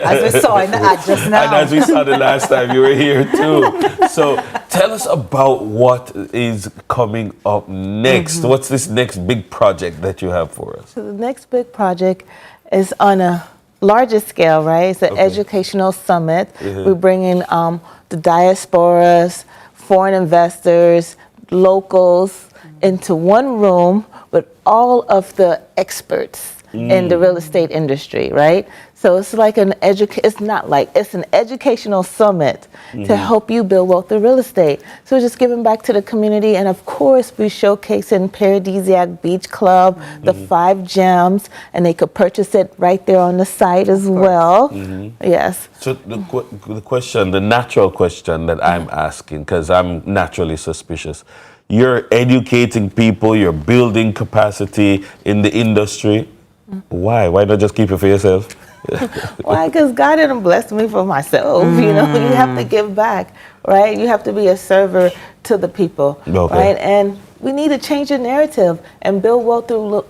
As we saw in the ad just now. And as we saw the last time you were here too. So Tell us about what is coming up next. What's this next big project that you have for us? So the next big project is on a larger scale, right? It's an educational summit. We're bringing the diasporas, foreign investors, locals into one room with all of the experts in the real estate industry, right? So it's like it's an educational summit to help you build wealth in real estate. So just giving back to the community, and of course we showcasing Paradisiac Beach Club, the 5 gems, and they could purchase it right there on the site as well. Yes. So the natural question that I'm asking, because I'm naturally suspicious, you're educating people, you're building capacity in the industry. Why? Why not just keep it for yourself? Why? Because God didn't bless me for myself. You know, you have to give back, right? You have to be a server to the people, right? And we need to change the narrative and build wealth through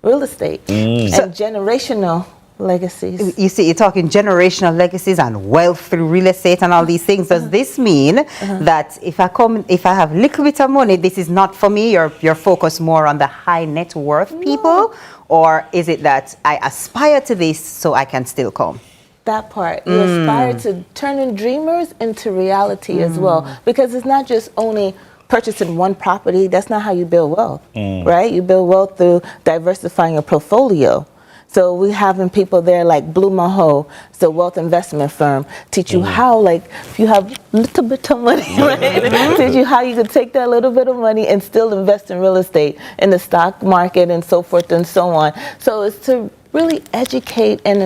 real estate and generational legacies. You see, you're talking generational legacies and wealth through real estate and all these things. Does this mean that if I have little bit of money, this is not for me? You're focused more on the high net worth people, or is it that I aspire to this so I can still come? That part. You aspire to turning dreamers into reality as well, because it's not just only purchasing one property. That's not how you build wealth, right? You build wealth through diversifying your portfolio. So we having people there like Blue Maho, it's a wealth investment firm, teach you how, like, if you have a little bit of money, right? Teach you how you can take that little bit of money and still invest in real estate, in the stock market, and so forth and so on. So it's to really educate and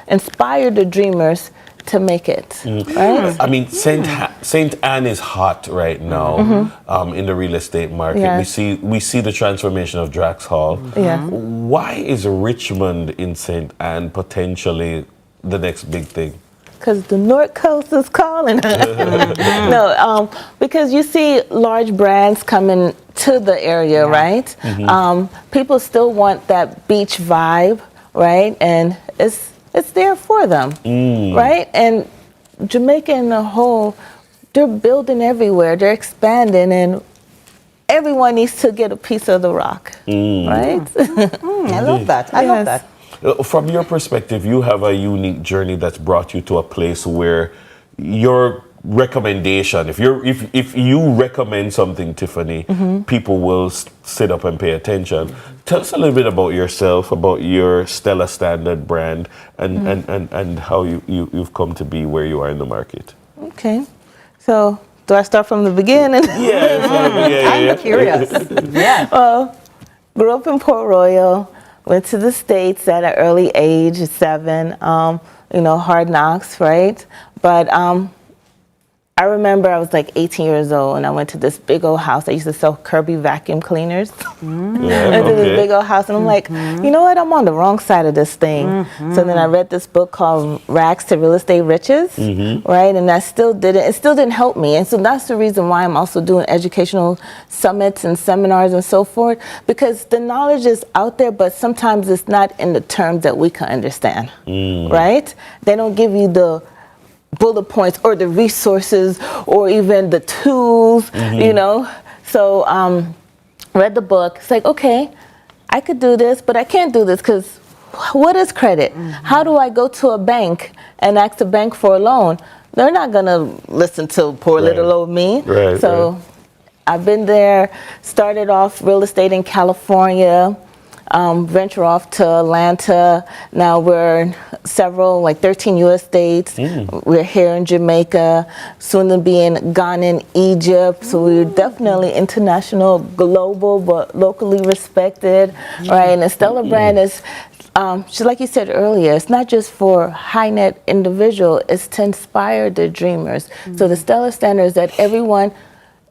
inspire the dreamers to make it, right? I mean, Saint Anne is hot right now in the real estate market. Yes. We see the transformation of Drax Hall. Why is Richmond in Saint Anne potentially the next big thing? Because the North Coast is calling. No, because you see large brands coming to the area, right? People still want that beach vibe, right? And it's there for them, right? And Jamaica in the whole, they're building everywhere, they're expanding, and everyone needs to get a piece of the rock, right? I love that. I love that. From your perspective, you have a unique journey that's brought you to a place where your recommendation, if you recommend something, Tiffany, people will sit up and pay attention. Tell us a little bit about yourself, about your Stella Standard brand, and how you've come to be where you are in the market. Okay, so do I start from the beginning? I'm curious. Well, grew up in Port Royal, went to the States at an early age, 7. You know, hard knocks, right? But I remember I was like 18 years old and I went to this big old house. I used to sell Kirby vacuum cleaners. Into this big old house, and I'm like, you know what? I'm on the wrong side of this thing. So then I read this book called Rags to Real Estate Riches, right? And it still didn't help me. And so that's the reason why I'm also doing educational summits and seminars and so forth, because the knowledge is out there, but sometimes it's not in the terms that we can understand, right? They don't give you the bullet points or the resources or even the tools, you know? So read the book. It's like, okay, I could do this, but I can't do this because what is credit? How do I go to a bank and ask the bank for a loan? They're not going to listen to poor little old me. So I've been there, started off real estate in California, venture off to Atlanta. Now we're in several, like 13 U.S. states. We're here in Jamaica, soon to be in Ghana and Egypt. So we're definitely international, global, but locally respected, right? And the Stella brand is, just like you said earlier, it's not just for high net individual, it's to inspire the dreamers. So the Stella standard is that everyone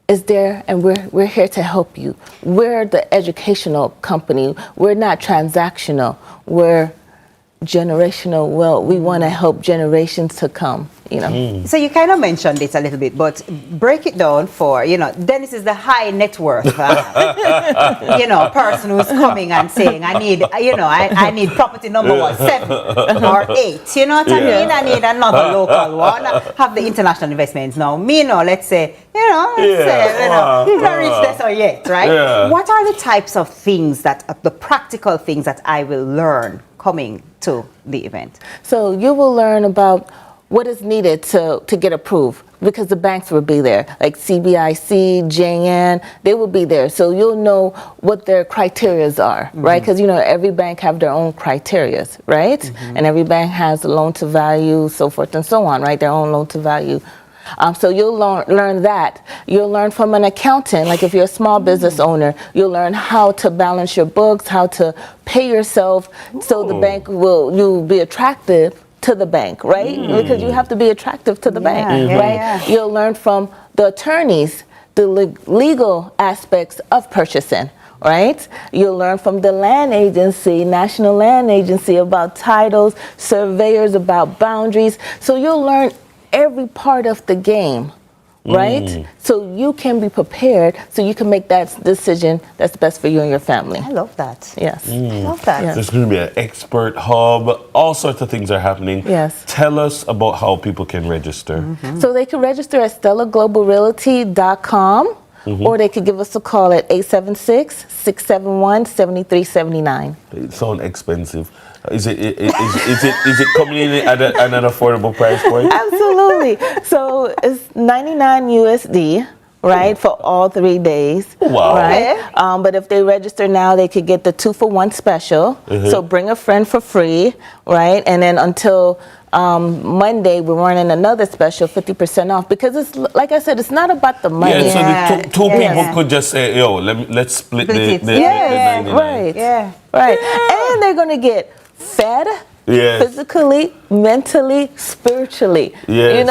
is there, and we're here to help you. We're the educational company. We're not transactional. We're generational wealth. We want to help generations to come. you know. So you kind of mentioned it a little bit, but break it down for, Dennis is the high net worth, person who's coming and saying, I need property number 7 or 8, you know what I mean? I need another local one. I have the international investments now. Let's say, not reach this or yet, right? Yeah. What are the types of things the practical things that I will learn coming to the event? So you will learn about what is needed to get approved, because the banks will be there, like CBIC, JN, they will be there. So you'll know what their criterias are, right? Because, every bank have their own criterias, right? And every bank has a loan to value, so forth and so on, right? Their own loan to value. So you'll learn that. You'll learn from an accountant, like if you're a small business owner, you'll learn how to balance your books, how to pay yourself, so the bank you'll be attractive to the bank, right? Because you have to be attractive to the bank, right? Yeah. You'll learn from the attorneys, the legal aspects of purchasing, right? You'll learn from the land agency, National Land Agency, about titles, surveyors, about boundaries. So you'll learn every part of the game, right? So you can be prepared, so you can make that decision that's best for you and your family. I love that. Yes. I love that. Yes. There's going to be an expert hub. All sorts of things are happening. Yes. Tell us about how people can register. So they can register at StellaGlobalRealty.com, or they could give us a call at 876-671-7379. It sounds expensive. Is it coming in at an affordable price point? Absolutely. So it's $99 USD, right, for all 3 days. Wow. Right. But if they register now, they could get the 2-for-1 special. So bring a friend for free, right? And then until Monday, we're running another special, 50% off, because it's, like I said, it's not about the money. Yeah, so the two people could just say, let's split the 99. Right. Yeah. Right. And they're going to get fed, physically, mentally, spiritually. Yes.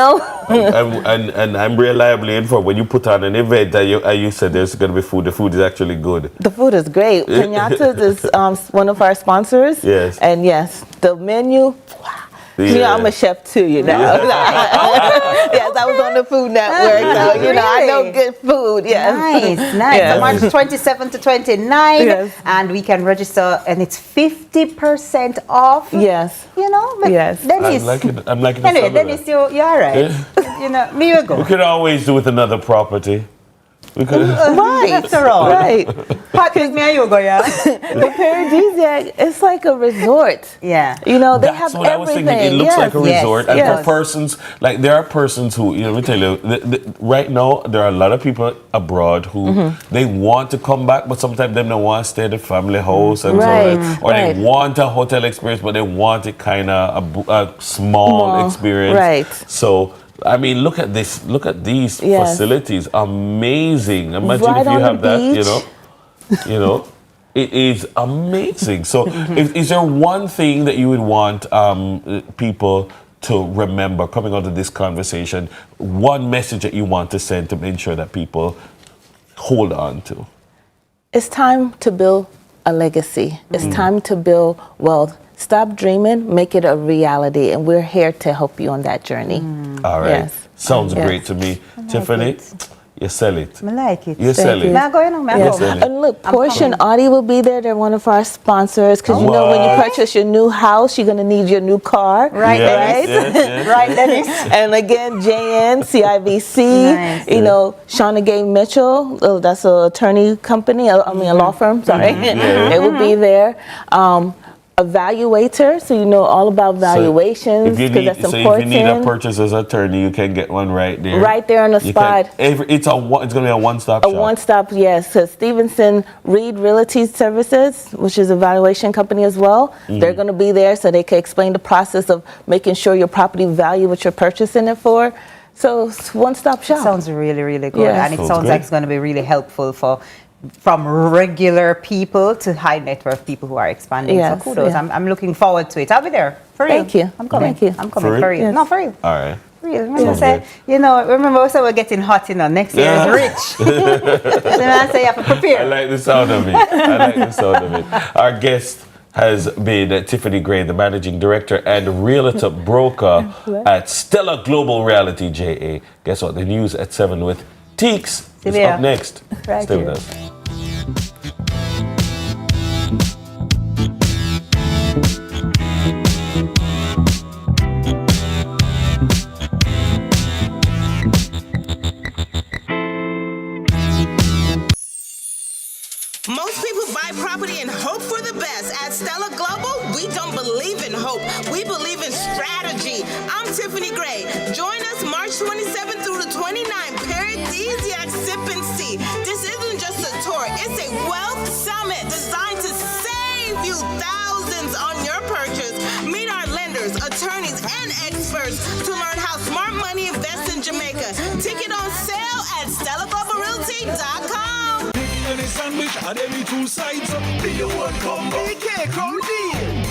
And I'm reliably informed. When you put on an event that you said there's going to be food, the food is actually good. The food is great. Pinata is one of our sponsors. Yes. And yes, the menu. I'm a chef too, Yes, I was on the Food Network, so I know good food. Yes. Nice. Yes. So March 27 to 29, and we can register, and it's 50% off. Yes. Yes. Dennis, I'm liking the anyway, Dennis, you're all right. Me you go. We could always do with another property. We could. Right. After all. Right. Patrick, me and you go, yeah. The Paradisiac, it's like a resort. Yeah. They That's have what everything. I was thinking. It looks like a resort. And yes. for persons, like there are persons who, let me tell you, right now, there are a lot of people abroad who they want to come back, but sometimes they don't want to stay at the family house. And so on, or they want a hotel experience, but they want it kind of a small experience. Right. So, I mean, look at this. Look at these facilities. Amazing. Imagine right if you have that, beach. It is amazing. So, is there one thing that you would want people to remember coming out of this conversation? One message that you want to send to make sure that people hold on to? It's time to build a legacy. It's time to build wealth. Stop dreaming, make it a reality, and we're here to help you on that journey. All right. Yes. Sounds great to me. Tiffany, you sell it. I like it. You sell it. Now going on, And look, Porsche and Audi will be there. They're one of our sponsors, because when you purchase your new house, you're going to need your new car. Right, Dennis? Yes. Right, Dennis. And again, JN, CIVC, Shauna Gay Mitchell, that's an attorney company, a law firm, sorry. They will be there. Evaluator, so you know all about valuations, because that's important. If you need a purchaser's attorney, you can get one right there. Right there on the spot. It's going to be a one-stop shop. A one-stop, yes. So Stevenson Reed Realty Services, which is a valuation company as well, they're going to be there, so they can explain the process of making sure your property value what you're purchasing it for. So it's one-stop shop. Sounds really, really good, Yes. and it sounds like it's going to be really helpful from regular people to high net worth people who are expanding. Yes, so kudos. yeah. I'm looking forward to it. I'll be there. For real. Thank you. I'm coming. Thank you. I'm coming. For For real? real. Yes. No, for real. All right. For real. Remember, we're getting hot, next year is rich. So I say you have to prepare. I like the sound of it. Our guest has been Tiffany Gray, the managing director and realtor broker at Stella Global Realty, JA. Guess what? The news at 7 with Teeks is up next. Stay with us. Most people buy property and hope for the best. At Stella Global, we don't believe in hope. We believe in strategy. I'm Tiffany Gray. Join us March 27th through the 29th. Paradisiac Sip and See. This isn't just a tour. It's a wealth summit designed to save you thousands on your purchase. Meet our lenders, attorneys, and experts to learn how smart money invests in Jamaica. Ticket on sale at StellaGlobalRealty.com. Sandwich and every two sides.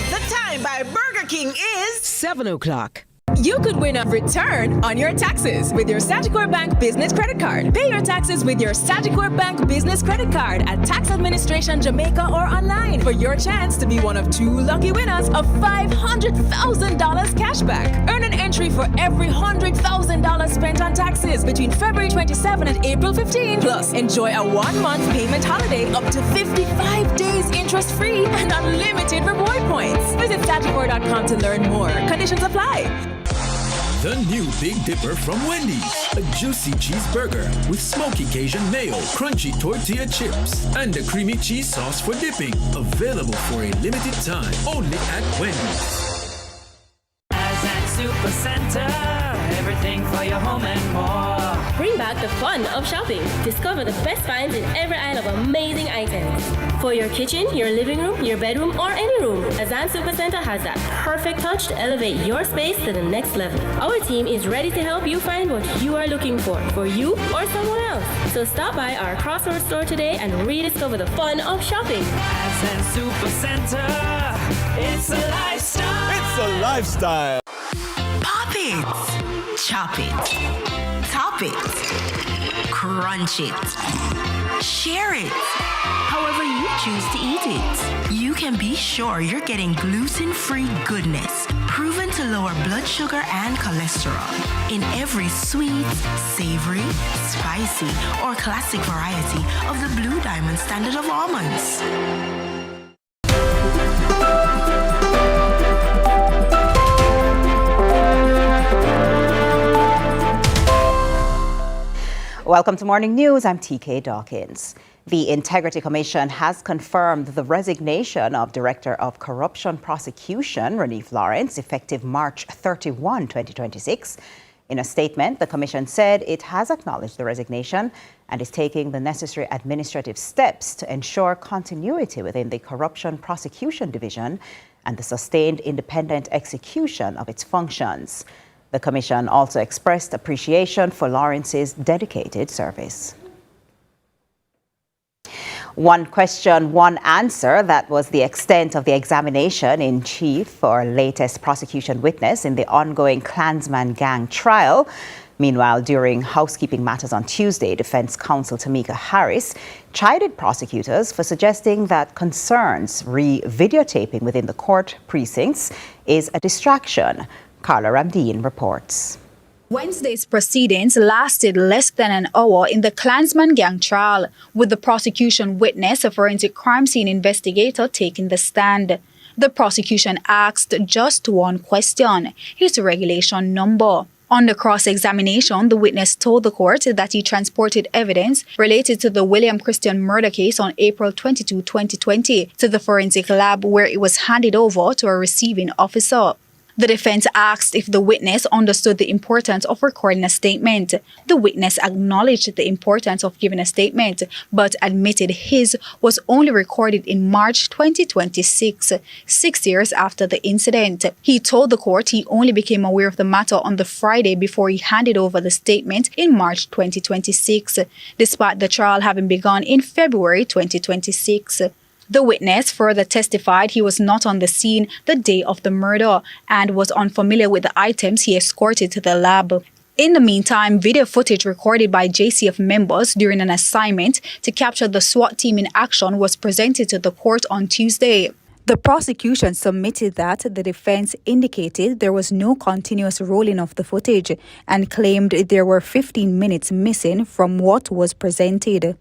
The time by Burger King is 7 o'clock. You could win a return on your taxes with your Sagicor Bank Business Credit Card. Pay your taxes with your Sagicor Bank Business Credit Card at Tax Administration Jamaica or online for your chance to be one of 2 lucky winners of $500,000 cashback. Earn an entry for every $100,000 spent on taxes between February 27 and April 15. Plus, enjoy a 1-month payment holiday up to 55 days interest-free and unlimited reward points. Visit Sagicor.com to learn more. Conditions apply. The new Big Dipper from Wendy's. A juicy cheeseburger with smoky Cajun mayo, crunchy tortilla chips, and a creamy cheese sauce for dipping. Available for a limited time only at Wendy's. Super Center, everything for your home and more. Bring back the fun of shopping. Discover the best finds in every aisle of amazing items. For your kitchen, your living room, your bedroom, or any room, Azan Super Center has that perfect touch to elevate your space to the next level. Our team is ready to help you find what you are looking for you or someone else. So stop by our Crossroads store today and rediscover the fun of shopping. Azan Super Center, it's a lifestyle. It's a lifestyle. Pop it, chop it, top it, crunch it, share it. However you choose to eat it, you can be sure you're getting gluten-free goodness, proven to lower blood sugar and cholesterol in every sweet, savory, spicy, or classic variety of the Blue Diamond standard of almonds. Welcome to Morning News. I'm TK Dawkins. The Integrity Commission has confirmed the resignation of Director of Corruption Prosecution, Renif Lawrence, effective March 31, 2026. In a statement, the Commission said it has acknowledged the resignation and is taking the necessary administrative steps to ensure continuity within the Corruption Prosecution Division and the sustained independent execution of its functions. The Commission also expressed appreciation for Lawrence's dedicated service. One question, one answer. That was the extent of the examination in chief for latest prosecution witness in the ongoing Klansman gang trial. Meanwhile, during housekeeping matters on Tuesday, Defense Counsel Tamika Harris chided prosecutors for suggesting that concerns re-videotaping within the court precincts is a distraction. Carla Ramdeen reports. Wednesday's proceedings lasted less than an hour in the Klansman gang trial, with the prosecution witness, a forensic crime scene investigator, taking the stand. The prosecution asked just one question, his regulation number. On the cross-examination, the witness told the court that he transported evidence related to the William Christian murder case on April 22, 2020 to the forensic lab, where it was handed over to a receiving officer. The defense asked if the witness understood the importance of recording a statement. The witness acknowledged the importance of giving a statement, but admitted his was only recorded in March 2026, 6 years after the incident. He told the court he only became aware of the matter on the Friday before he handed over the statement in March 2026, despite the trial having begun in February 2026. The witness further testified he was not on the scene the day of the murder and was unfamiliar with the items he escorted to the lab. In the meantime, video footage recorded by JCF members during an assignment to capture the SWAT team in action was presented to the court on Tuesday. The prosecution submitted that the defense indicated there was no continuous rolling of the footage and claimed there were 15 minutes missing from what was presented.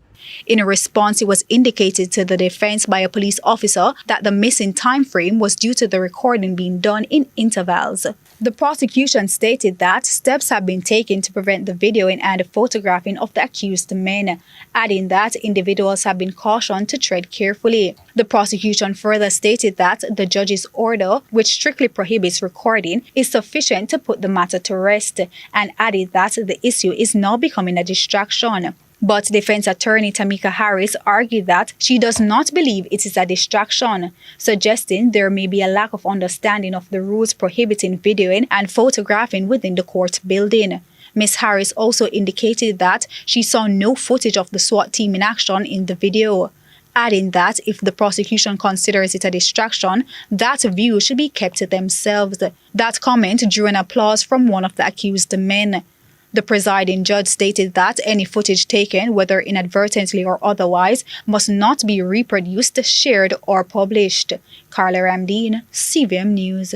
In a response, it was indicated to the defense by a police officer that the missing time frame was due to the recording being done in intervals. The prosecution stated that steps have been taken to prevent the videoing and photographing of the accused men, adding that individuals have been cautioned to tread carefully. The prosecution further stated that the judge's order, which strictly prohibits recording, is sufficient to put the matter to rest, and added that the issue is now becoming a distraction. But defense attorney Tamika Harris argued that she does not believe it is a distraction, suggesting there may be a lack of understanding of the rules prohibiting videoing and photographing within the court building. Ms. Harris also indicated that she saw no footage of the SWAT team in action in the video, adding that if the prosecution considers it a distraction, that view should be kept to themselves. That comment drew an applause from one of the accused men. The presiding judge stated that any footage taken, whether inadvertently or otherwise, must not be reproduced, shared, or published. Carla Ramdeen, CVM News.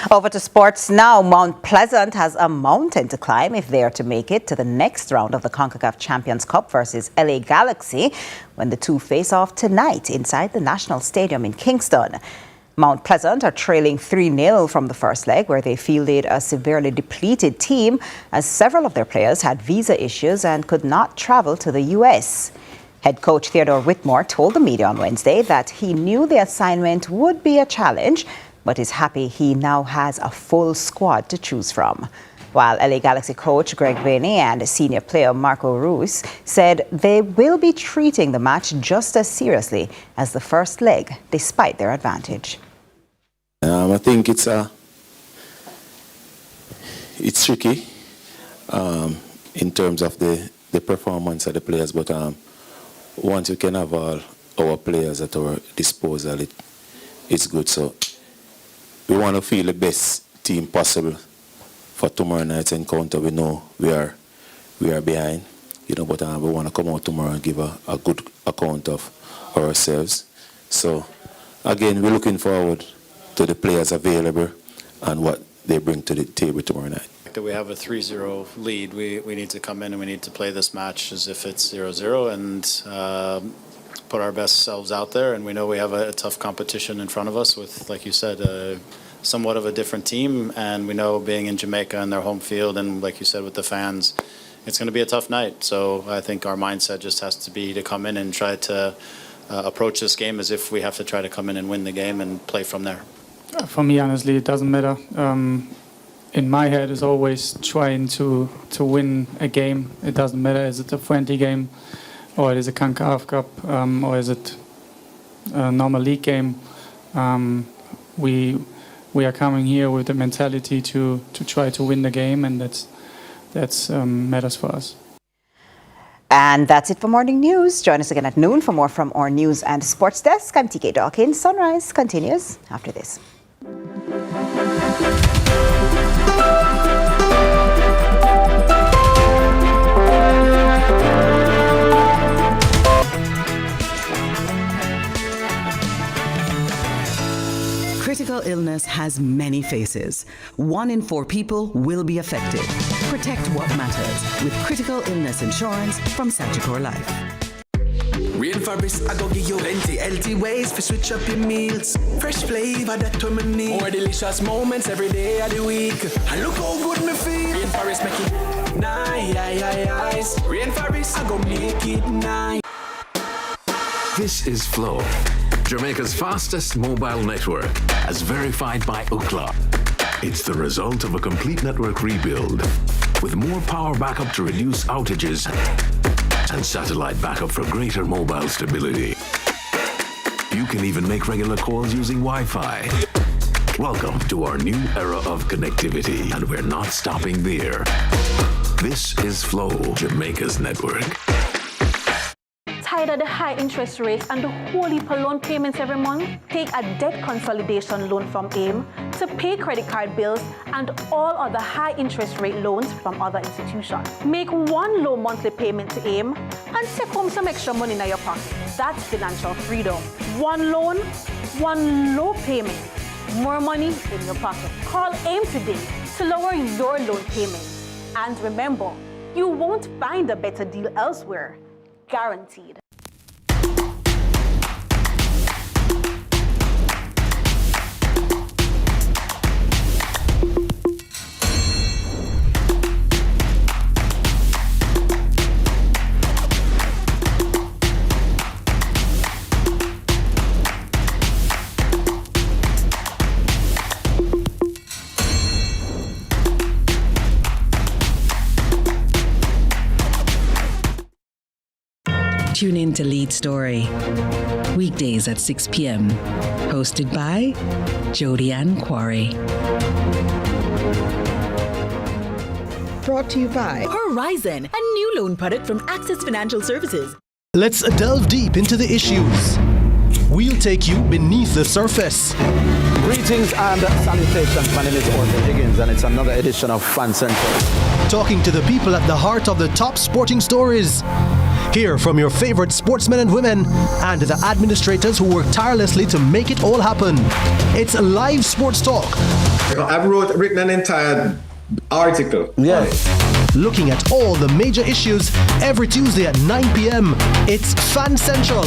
Over to sports now. Mount Pleasant has a mountain to climb if they are to make it to the next round of the CONCACAF Champions Cup versus LA Galaxy when the two face off tonight inside the National Stadium in Kingston. Mount Pleasant are trailing 3-0 from the first leg, where they fielded a severely depleted team as several of their players had visa issues and could not travel to the U.S. Head coach Theodore Whitmore told the media on Wednesday that he knew the assignment would be a challenge, but is happy he now has a full squad to choose from. While LA Galaxy coach Greg Vanney and senior player Marco Reus said they will be treating the match just as seriously as the first leg, despite their advantage. I think it's tricky in terms of the performance of the players, but once you can have all our players at our disposal, it's good. So we want to feel the best team possible for tomorrow night's encounter. We know we are behind, but we want to come out tomorrow and give a good account of ourselves. So again, we're looking forward to the players available and what they bring to the table tomorrow night. That we have a 3-0 lead. We need to come in and we need to play this match as if it's 0-0 and put our best selves out there. And we know we have a tough competition in front of us with, like you said, somewhat of a different team. And we know being in Jamaica and their home field and, like you said, with the fans, it's going to be a tough night. So I think our mindset just has to be to come in and try to approach this game as if we have to try to come in and win the game and play from there. For me, honestly, it doesn't matter. In my head, is always trying to win a game. It doesn't matter, is it a friendly game, or it is a CONCACAF Cup, or is it a normal league game. We are coming here with the mentality to try to win the game, and that's matters for us. And that's it for Morning News. Join us again at noon for more from our news and sports desk. I'm TK Dawkins. Sunrise continues after this. Critical illness has many faces. 1 in 4 people will be affected. Protect what matters with critical illness insurance from Sagicor Life. Rainforest, I go give you plenty healthy ways to switch up your meals. Fresh flavor that to me need. More delicious moments every day of the week. And look how good me feel. Rainforest make it nice. Rainforest, I go make it nice. This is Flow, Jamaica's fastest mobile network, as verified by Ookla. It's the result of a complete network rebuild, with more power backup to reduce outages and satellite backup for greater mobile stability. You can even make regular calls using Wi-Fi. Welcome to our new era of connectivity, and we're not stopping there. This is Flow, Jamaica's network. Tired of the high interest rates and the whole heap of loan payments every month? Take a debt consolidation loan from AIM to pay credit card bills and all other high interest rate loans from other institutions. Make one low monthly payment to AIM and take home some extra money in your pocket. That's financial freedom. One loan, one low payment, more money in your pocket. Call AIM today to lower your loan payment. And remember, you won't find a better deal elsewhere. Guaranteed. Tune in to Lead Story, weekdays at 6 p.m. Hosted by Jodianne Quarry. Brought to you by Horizon, a new loan product from Access Financial Services. Let's delve deep into the issues. We'll take you beneath the surface. Greetings and salutations. My name is Orville Higgins, and it's another edition of Fan Central. Talking to the people at the heart of the top sporting stories. Hear from your favorite sportsmen and women and the administrators who work tirelessly to make it all happen. It's live sports talk. I've written an entire article. Yeah. Looking at all the major issues every Tuesday at 9 p.m. It's Fan Central.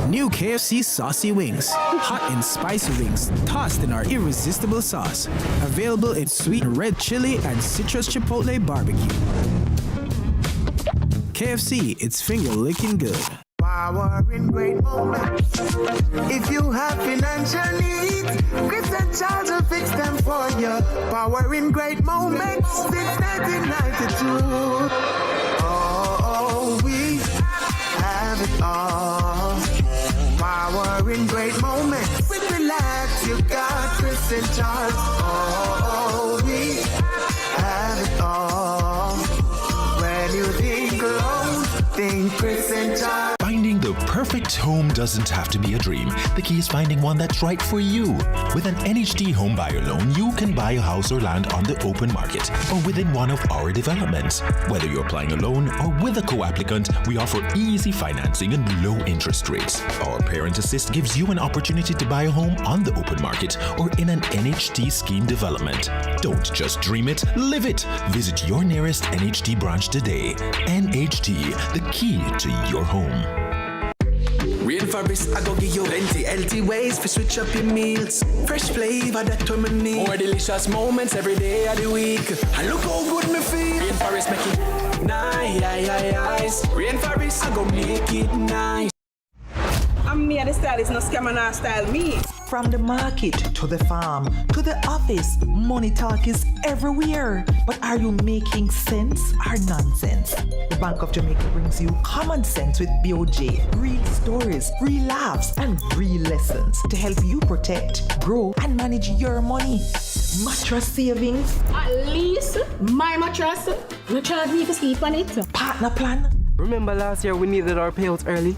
New KFC Saucy Wings. Hot and spicy wings, tossed in our irresistible sauce. Available in sweet red chili and citrus chipotle barbecue. KFC, it's finger-licking good. Power in great moments. If you have financial needs, Chris and Charles will fix them for you. Power in great moments since 1992. Oh, we have it all. Power in great moments. With relax, you got Chris and Charles. Oh, we have it all. When you think alone, think Chris and Charles. Finding the perfect home doesn't have to be a dream. The key is finding one that's right for you. With an NHD home buyer loan, you can buy a house or land on the open market or within one of our developments. Whether you're applying a loan or with a co-applicant, we offer easy financing and low interest rates. Our Parent Assist gives you an opportunity to buy a home on the open market or in an NHD scheme development. Don't just dream it, live it. Visit your nearest NHD branch today. NHD, the key to your home. Rainforest, I go give you plenty healthy ways to switch up your meals. Fresh flavor that we need. More delicious moments every day of the week. And look how good me feel. Rainforest make it nice. Rainforest, I go make it nice. I'm me and the style is no scammer nor style me. From the market to the farm to the office, money talk is everywhere. But are you making sense or nonsense? The Bank of Jamaica brings you common sense with BOJ. Real stories, real laughs, and real lessons to help you protect, grow, and manage your money. Mattress savings. At least my mattress, no charge me to sleep on it. Partner plan. Remember last year we needed our payouts early?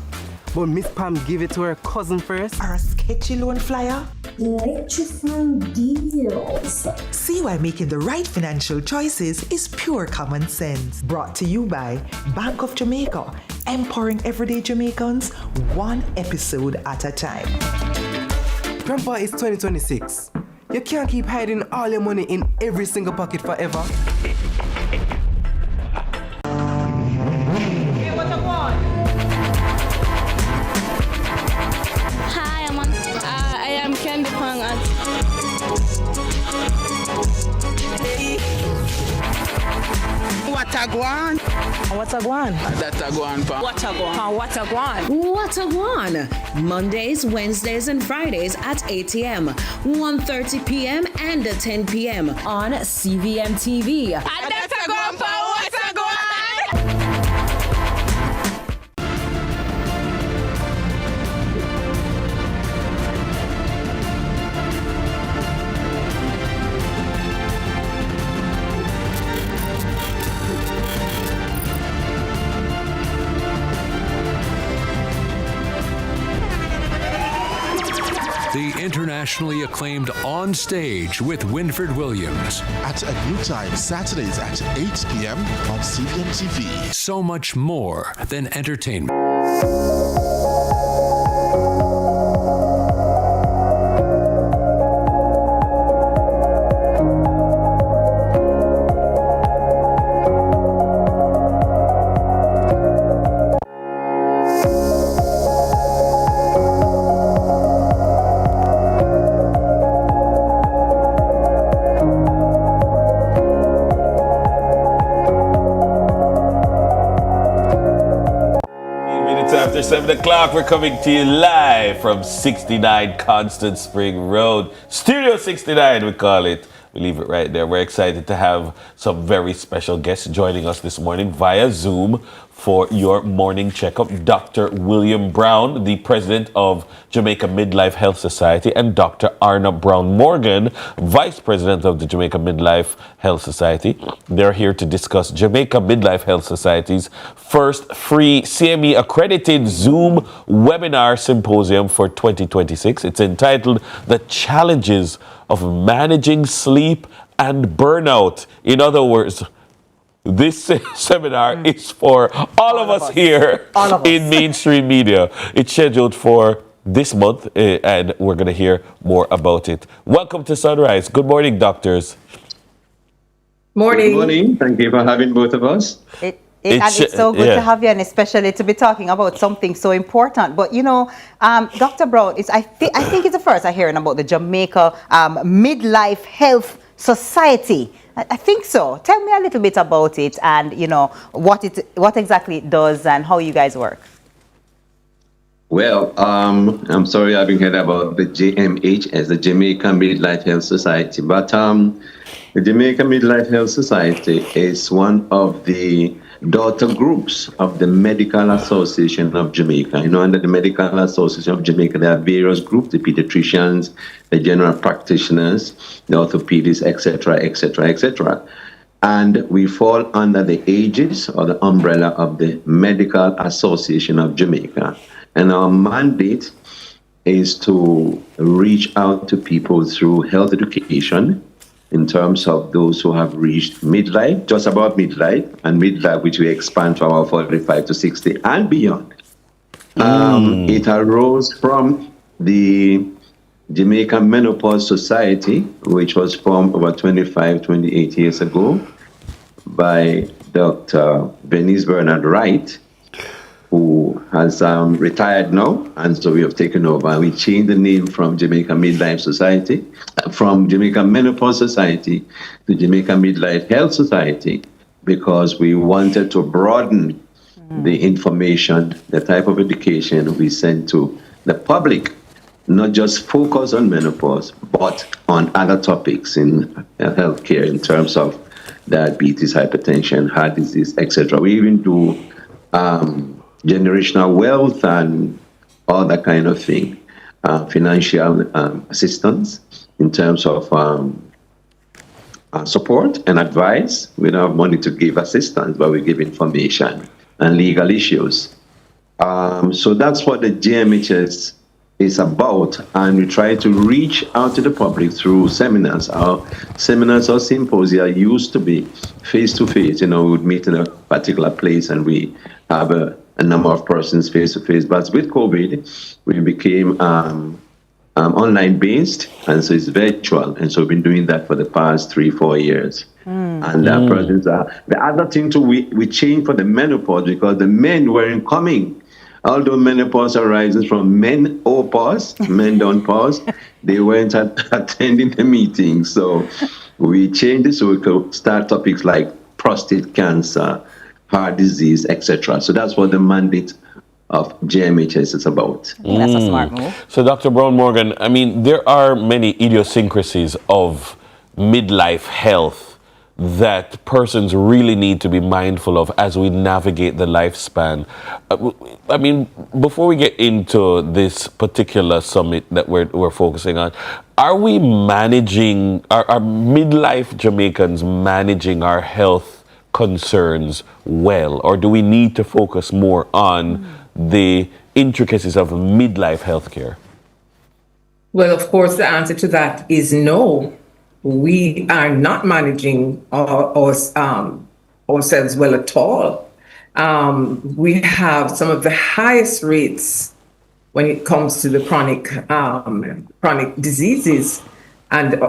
But Miss Pam gave it to her cousin first. Or a sketchy loan flyer. Electrifying deals. See why making the right financial choices is pure common sense. Brought to you by Bank of Jamaica, empowering everyday Jamaicans one episode at a time. Grandpa, it's 2026. You can't keep hiding all your money in every single pocket forever. What a guan? What a guan? That's a guan, pa. What a guan? What a guan? What a guan? Mondays, Wednesdays, and Fridays at 8 a.m., 1:30 p.m., and 10 p.m. on CVMTV. That's a guan, pa. What a guan? internationally acclaimed On Stage with Winford Williams. At a new time, Saturdays at 8 p.m. on CVM TV. So much more than entertainment. After 7 o'clock, we're coming to you live from 69 Constant Spring Road. Studio 69, we call it. We leave it right there. We're excited to have some very special guests joining us this morning via Zoom for your morning checkup. Dr. William Brown, the president of Jamaica Midlife Health Society, and Dr. Arna Brown Morgan, vice president of the Jamaica Midlife Health Society. They're here to discuss Jamaica Midlife Health Society's first free CME accredited Zoom webinar symposium for 2026. It's entitled The Challenges of Managing Sleep and Burnout. In other words, this seminar is for all of us here in mainstream media. It's scheduled for this month, and we're going to hear more about it. Welcome to Sunrise. Good morning, doctors. Morning. Good morning. Thank you for having both of us. It's so good to have you, and especially to be talking about something so important. But you know, Dr. Brown, I think it's the first I'm hearing about the Jamaica Midlife Health Society. I think so. Tell me a little bit about it, and you know what exactly it does and how you guys work. Well, I'm sorry I haven't heard about the JMH as the Jamaica Midlife Health Society, but the Jamaica Midlife Health Society is one of the daughter groups of the Medical Association of Jamaica. You know, under the Medical Association of Jamaica, there are various groups: the pediatricians, the general practitioners, the orthopedists, etc., etc., etc. And we fall under the aegis or the umbrella of the Medical Association of Jamaica. And our mandate is to reach out to people through health education in terms of those who have reached midlife, just about midlife, and midlife, which we expand to our 45 to 60 and beyond. It arose from the Jamaica Menopause Society, which was formed about 28 years ago by Dr. Bernice Bernard Wright, who has retired now, and so we have taken over. We changed the name from Jamaica Midlife Society, from Jamaica Menopause Society to Jamaica Midlife Health Society, because we wanted to broaden the information, the type of education we send to the public, not just focus on menopause, but on other topics in healthcare in terms of diabetes, hypertension, heart disease, etc. We even do generational wealth and all that kind of thing, financial assistance in terms of support and advice. We don't have money to give assistance, but we give information and legal issues. So that's what the JMHS is about, and we try to reach out to the public through seminars. Our seminars or symposia used to be face-to-face. You know, we would meet in a particular place and we have a number of persons face-to-face. But with COVID, we became online-based, and so it's virtual. And so we've been doing that for the past 3-4 years. And persons are. The other thing too, we changed for the menopause because the men weren't coming. Although menopause arises from menopause, men don't pause, they weren't attending the meeting. So we changed it so we could start topics like prostate cancer, heart disease, etc. So that's what the mandate of JMHS is about. That's a smart move. So Dr. Brown Morgan, I mean, there are many idiosyncrasies of midlife health that persons really need to be mindful of as we navigate the lifespan. I mean, before we get into this particular summit that we're focusing on, are we managing, are midlife Jamaicans managing our health concerns well, or do we need to focus more on the intricacies of midlife healthcare? Well, of course, the answer to that is no. We are not managing ourselves well at all. We have some of the highest rates when it comes to the chronic diseases, and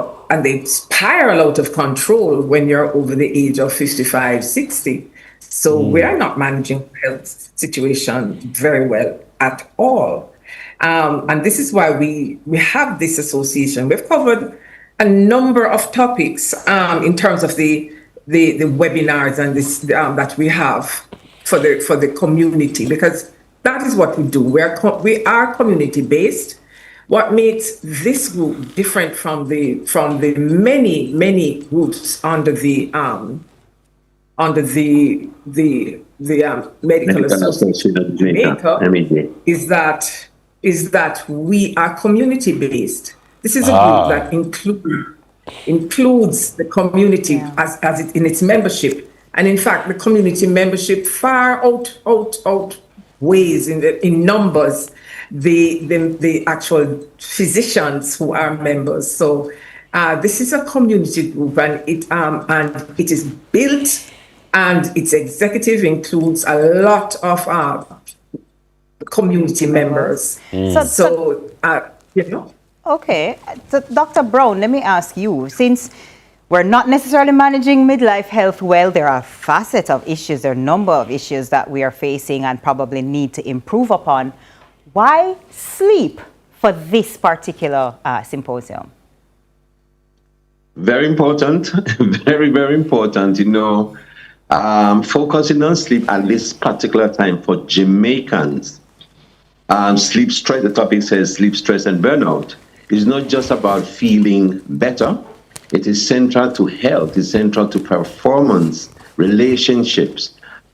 they spiral out of control when you're over the age of 55, 60. So we are not managing the health situation very well at all. And this is why we have this association. We've covered a number of topics in terms of the webinars and this that we have for the community, because that is what we do. We are community based. What makes this group different from the many groups under the Medical Association of Jamaica is that we are community based. This is a group that includes the community as it in its membership, and in fact, the community membership far outweighs in numbers the actual physicians who are members. So this is a community group, and it is built, and its executive includes a lot of community members. So Okay, so Dr. Brown, let me ask you, since we're not necessarily managing midlife health well, there are facets of issues, there are a number of issues that we are facing and probably need to improve upon. Why sleep for this particular symposium? Very important, very, very important, focusing on sleep at this particular time for Jamaicans. Sleep stress, the topic says sleep stress and burnout. It's not just about feeling better. It is central to health. It's central to performance, relationships,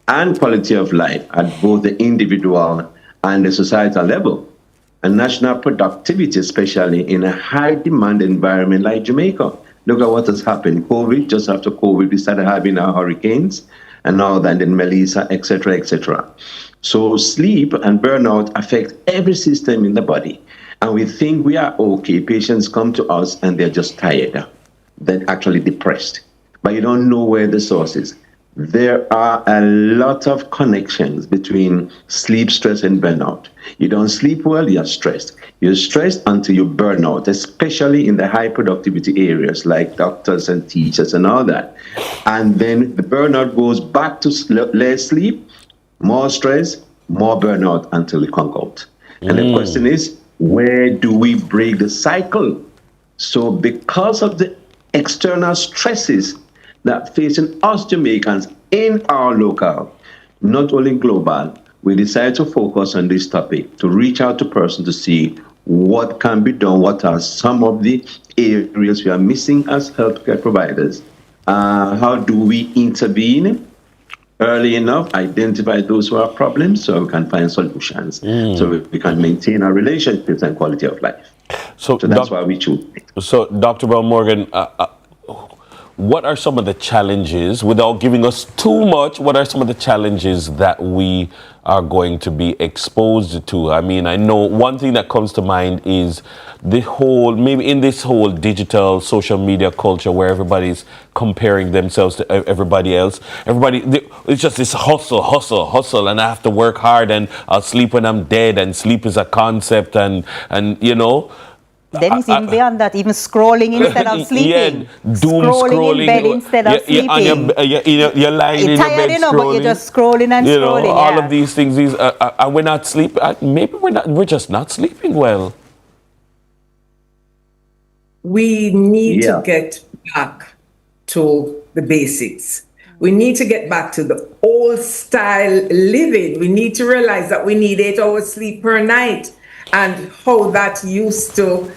and quality of life at both the individual and the societal level. And national productivity, especially in a high-demand environment like Jamaica. Look at what has happened. COVID, just after COVID, we started having our hurricanes and all that, and then Melissa, etc., etc. So sleep and burnout affect every system in the body. And we think we are okay. Patients come to us and they're just tired. They're actually depressed. But you don't know where the source is. There are a lot of connections between sleep, stress, and burnout. You don't sleep well, you're stressed. You're stressed until you burn out, especially in the high productivity areas like doctors and teachers and all that. And then the burnout goes back to less sleep, more stress, more burnout until you conk out. And the question is, where do we break the cycle? So because of the external stresses that facing us Jamaicans in our local, not only global, we decided to focus on this topic, to reach out to persons to see what can be done, what are some of the areas we are missing as healthcare providers. How do we intervene early enough, identify those who have problems so we can find solutions, so we can maintain our relationships and quality of life. So that's why we choose. So Dr. Brown Morgan, what are some of the challenges, without giving us too much, what are some of the challenges that we are going to be exposed to? I mean, I know one thing that comes to mind is the whole, maybe in this whole digital social media culture where everybody's comparing themselves to everybody else. It's just this hustle, and I have to work hard and I'll sleep when I'm dead, and sleep is a concept, and you know. Then it's even beyond that, even scrolling instead of sleeping. Doom scrolling in bed instead of sleeping. You're lying in your bed scrolling. But you're just scrolling and scrolling. All of these things, we're not sleeping. Maybe we're just not sleeping well. We need to get back to the basics. We need to get back to the old style living. We need to realize that we need 8 hours sleep per night, and how that used to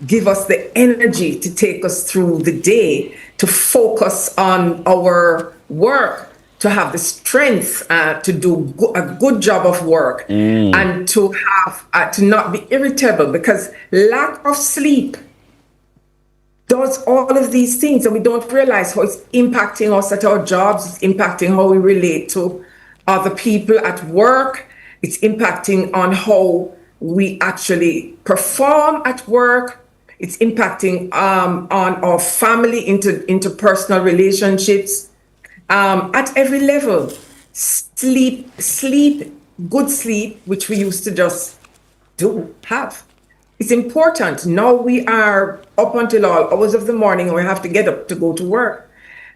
give us the energy to take us through the day, to focus on our work, to have the strength to do a good job of work, and to have to not be irritable, because lack of sleep does all of these things, and we don't realize how it's impacting us at our jobs. It's impacting how we relate to other people at work. It's impacting on how we actually perform at work. It's impacting on our family, interpersonal relationships, at every level. Sleep, good sleep, which we used to just have. It's important. Now we are up until all hours of the morning and we have to get up to go to work.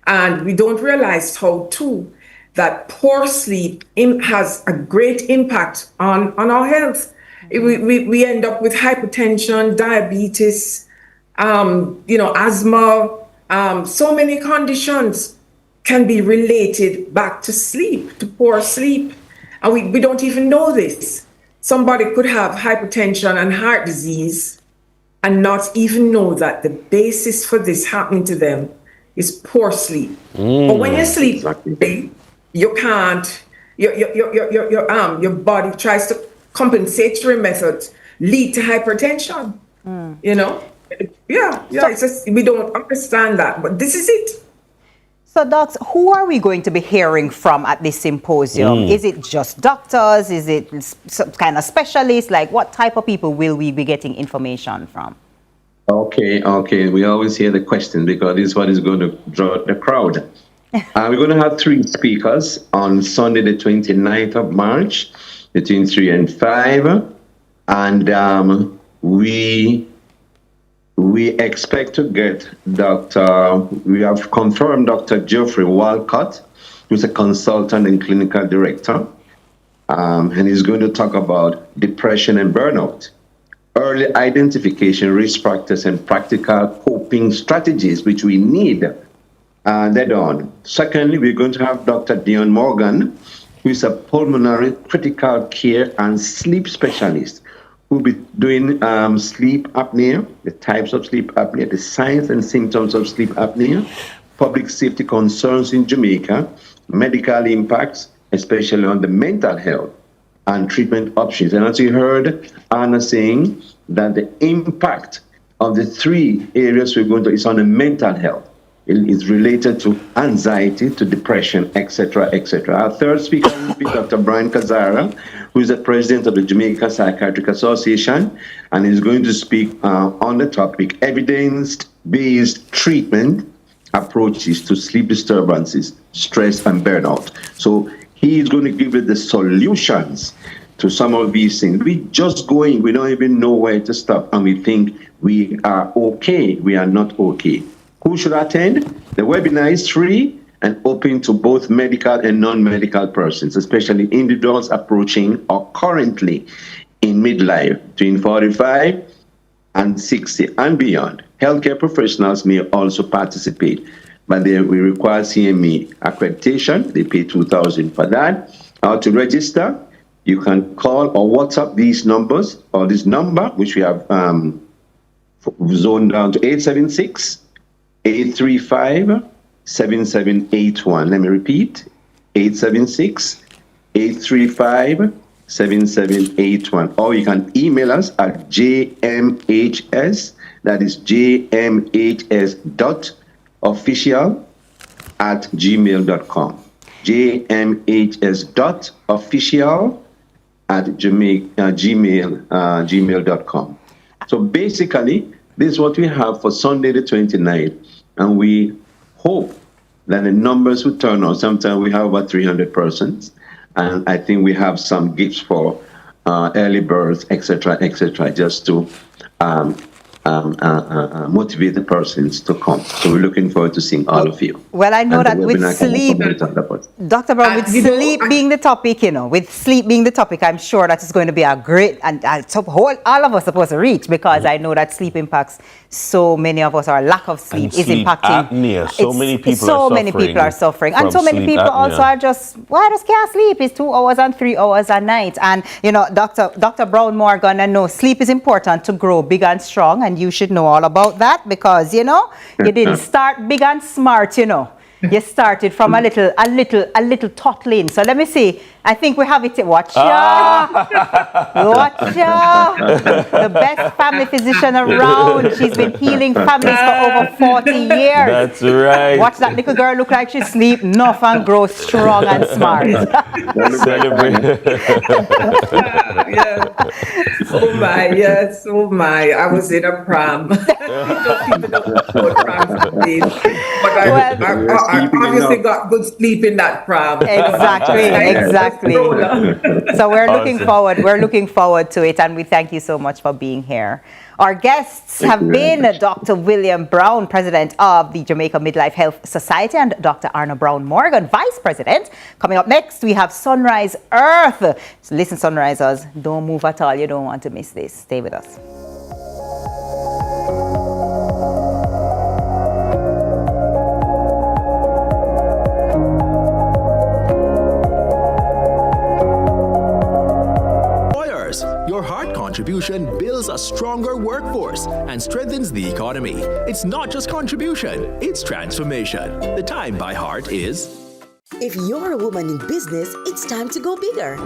And we don't realize how too that poor sleep has a great impact on our health. We end up with hypertension, diabetes, asthma, so many conditions can be related back to sleep, to poor sleep. And we don't even know this. Somebody could have hypertension and heart disease and not even know that the basis for this happening to them is poor sleep. But when you sleep, you can't, your body tries to compensatory methods lead to hypertension. It's just, we don't understand that, but this is it. So, docs, who are we going to be hearing from at this symposium? Is it just doctors? Is it some kind of specialists? Like, what type of people will we be getting information from? Okay. We always hear the question because this is what is going to draw the crowd. We're going to have 3 speakers on Sunday, the 29th of March, between 3 and 5. And we expect to get we have confirmed Dr. Geoffrey Walcott, who's a consultant and clinical director. And he's going to talk about depression and burnout, early identification, risk practice, and practical coping strategies, which we need dead on. Secondly, we're going to have Dr. Dion Morgan, who is a pulmonary critical care and sleep specialist, who will be doing sleep apnea, the types of sleep apnea, the signs and symptoms of sleep apnea, public safety concerns in Jamaica, medical impacts, especially on the mental health and treatment options. And as you heard Anna saying, that the impact of the 3 areas we're going to is on the mental health. It is related to anxiety, to depression, etc., etc. Our third speaker will be Dr. Brian Kazara, who is the president of the Jamaica Psychiatric Association, and is going to speak on the topic evidence-based treatment approaches to sleep disturbances, stress, and burnout. So he is going to give you the solutions to some of these things. We're just going, we don't even know where to stop, and we think we are okay. We are not okay. Who should attend? The webinar is free and open to both medical and non-medical persons, especially individuals approaching or currently in midlife, between 45 and 60 and beyond. Healthcare professionals may also participate, but we require CME accreditation. They pay $2,000 for that. How to register? You can call or WhatsApp these numbers, or this number, which we have zoned down to 876-835-7781. Let me repeat, 876-835-7781. Or you can email us at jmhs, that is jmhs.official@gmail.com. jmhs.official@gmail.com. So basically, this is what we have for Sunday the 29th, and we hope that the numbers will turn out. Sometimes we have about 300 persons, and I think we have some gifts for early births, etc., just to motivate the persons to come. So we're looking forward to seeing all of you. Well, I know that with sleep, Dr. Brown, with sleep being the topic, I'm sure that it's going to be a great, and all of us are supposed to reach, because I know that sleep impacts so many of us. Our lack of sleep is impacting. Apnea. So many people are suffering. And so many people also are just can't sleep. It's 2 hours and 3 hours a night. And, Dr. Brown Morgan, I know sleep is important to grow big and strong, and you should know all about that, because, you didn't start big and smart, You started from a little toddling. So let me see. I think we have it. Watch ya. Watch ya. The best family physician around. She's been healing families for over 40 years. That's right. Watch that little girl look like she sleep enough and grow strong and smart. Celebrate. Oh my, yes, oh my. I was in a pram. Don't even know what pram is. But I obviously got good sleep in that pram. Exactly. So we're looking forward to it, and we thank you so much for being here. Our guests have been Dr. William Brown, President of the Jamaica Midlife Health Society, and Dr. Arna Brown Morgan, Vice President. Coming up next, we have Sunrise Earth. So listen, Sunrisers, don't move at all. You don't want to miss this. Stay with us. Your hard contribution builds a stronger workforce and strengthens the economy. It's not just contribution, it's transformation. The time by heart is... If you're a woman in business, it's time to go bigger.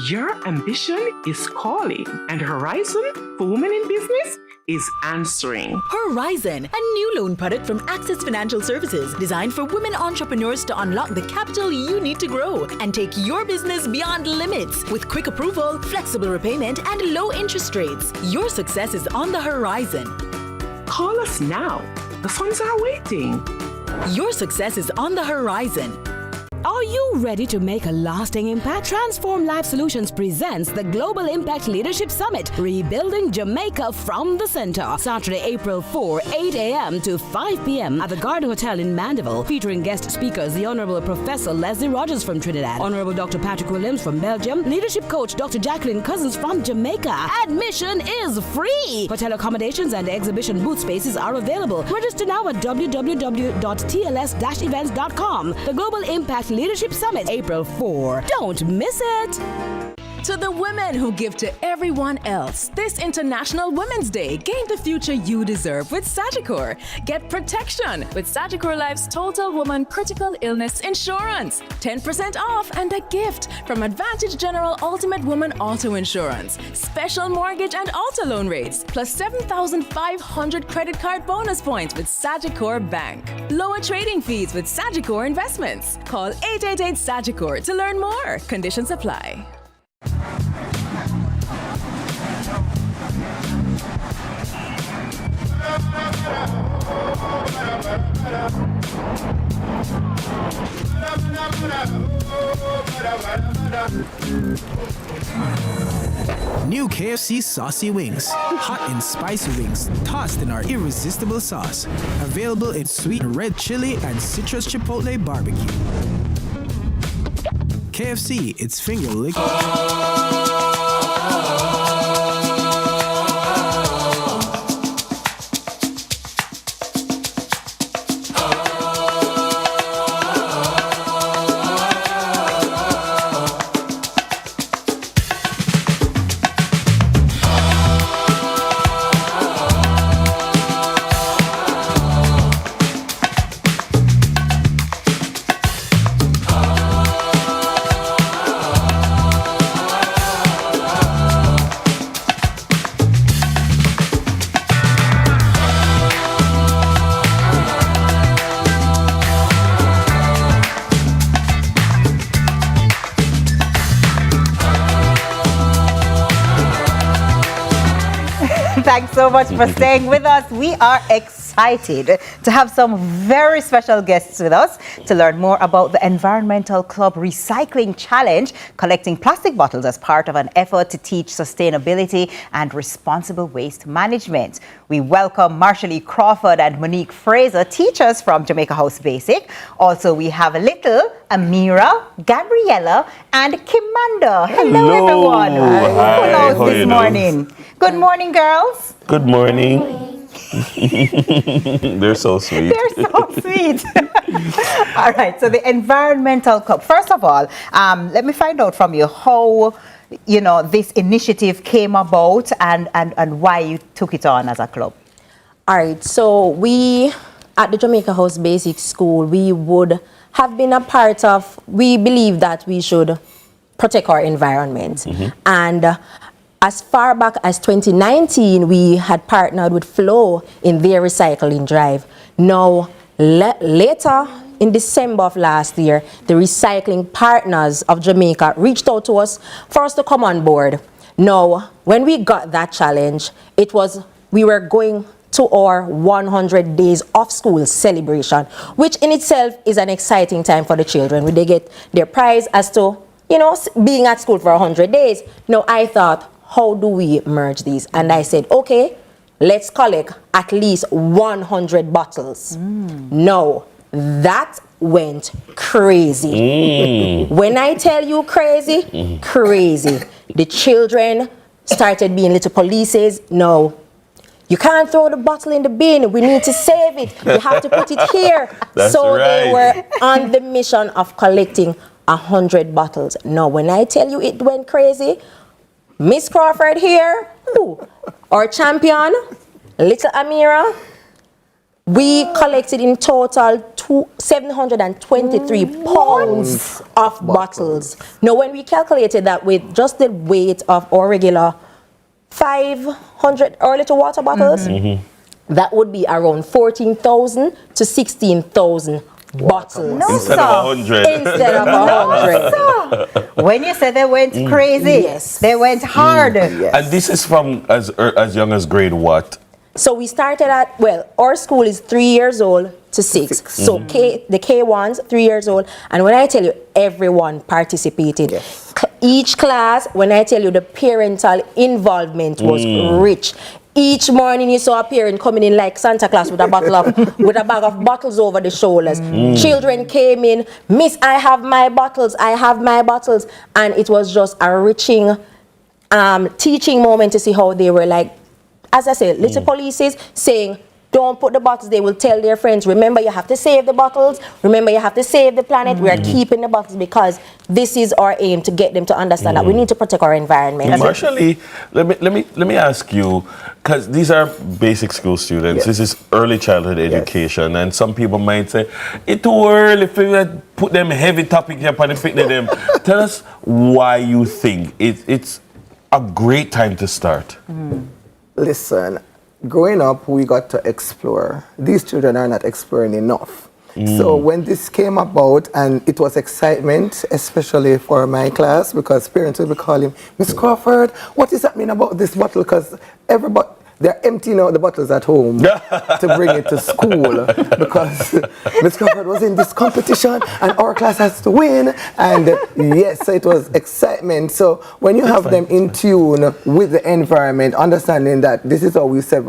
Your ambition is calling, and Horizon for Women in Business is answering. Horizon, a new loan product from Access Financial Services designed for women entrepreneurs to unlock the capital you need to grow and take your business beyond limits. With quick approval, flexible repayment, and low interest rates, your success is on the horizon. Call us now. The funds are waiting. Your success is on the horizon. Are you ready to make a lasting impact? Transform Life Solutions presents the Global Impact Leadership Summit, Rebuilding Jamaica from the Center. Saturday, April 4, 8 a.m. to 5 p.m. at the Garden Hotel in Mandeville, featuring guest speakers, the Honorable Professor Leslie Rogers from Trinidad, Honorable Dr. Patrick Williams from Belgium, Leadership Coach Dr. Jacqueline Cousins from Jamaica. Admission is free. Hotel accommodations and exhibition booth spaces are available. Register now at www.tls-events.com. The Global Impact Leadership Summit, April 4. Don't miss it. To the women who give to everyone else, this International Women's Day, gain the future you deserve with Sagicor. Get protection with Sagicor Life's Total Woman Critical Illness Insurance. 10% off and a gift from Advantage General Ultimate Woman Auto Insurance. Special mortgage and auto loan rates, plus 7,500 credit card bonus points with Sagicor Bank. Lower trading fees with Sagicor Investments. Call 888-SAGICOR to learn more. Conditions apply. New KFC Saucy Wings. Hot and spicy wings, tossed in our irresistible sauce. Available in sweet red chili and citrus chipotle barbecue. KFC, it's finger licking. Thanks so much for staying with us. We are excited to have some very special guests with us to learn more about the Environmental Club Recycling Challenge, collecting plastic bottles as part of an effort to teach sustainability and responsible waste management. We welcome Marshallie Crawford and Monique Fraser, teachers from Jamaica House Basic. Also, we have a little Amira, Gabriella, and Kimanda. Hello, everyone. Hi, Hello this morning. Good morning, girls. Good morning. They're so sweet. They're so sweet. All right, so the Environmental Club. First of all, let me find out from you how, this initiative came about and why you took it on as a club. All right, so we at the Jamaica House Basic School, we would have been a part of, we believe that we should protect our environment. And as far back as 2019, we had partnered with Flow in their recycling drive. Now, later in December of last year, the recycling partners of Jamaica reached out to us for us to come on board. Now, when we got that challenge, it was, we were going to our 100 days of school celebration, which in itself is an exciting time for the children, where they get their prize as to, you know, being at school for 100 days. Now, I thought, how do we merge these? And I said, okay, let's collect at least 100 bottles. No, that went crazy. When I tell you crazy, crazy. The children started being little polices. No, you can't throw the bottle in the bin. We need to save it. You have to put it here. So they were on the mission of collecting 100 bottles. Now, when I tell you it went crazy, Miss Crawford here, our champion, little Amira, we collected in total 723 pounds of bottles. Now, when we calculated that with just the weight of our regular 500 or little water bottles, that would be around 14,000 to 16,000 bottles. No, Instead of 100. Instead of 100. When you said they went crazy, yes, they went hard. And this is from as young as grade what? So we started at, well, our school is 3 years old to 6. So the K1s, 3 years old. And when I tell you, everyone participated. Each class, when I tell you, the parental involvement was rich. Each morning you saw a parent coming in like Santa Claus with a bottle of, with a bag of bottles over the shoulders. Children came in, Miss, I have my bottles, I have my bottles. And it was just a enriching teaching moment to see how they were like, as I said, little polices saying, don't put the bottles. They will tell their friends, remember you have to save the bottles. Remember you have to save the planet. We are keeping the bottles because this is our aim, to get them to understand that we need to protect our environment. Marshally, let me ask you, because these are basic school students. This is early childhood education, and some people might say it's too early for put them heavy topic here on the fitness them. Tell us why you think it's a great time to start. Listen, growing up, we got to explore. These children are not exploring enough. So when this came about, and it was excitement, especially for my class, because parents will be calling, Miss Crawford, what does that mean about this bottle? Because everybody, they're emptying out the bottles at home to bring it to school, because Miss Crawford was in this competition and our class has to win. And yes, so it was excitement. So when you have them in tune with the environment, understanding that this is how we save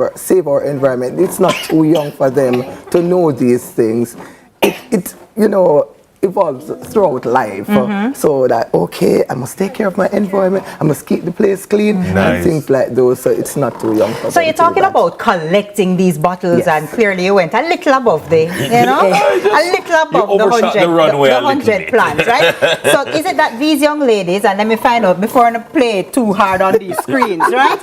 our environment, it's not too young for them to know these things. It you know, evolves throughout life. So that, okay, I must take care of my environment, I must keep the place clean, and things like those. So it's not too young for So you're talking about collecting these bottles, and clearly you went a little above the, you know, a little above the 100 plans, right? So is it that these young ladies, and let me find out before I play too hard on these screens, right?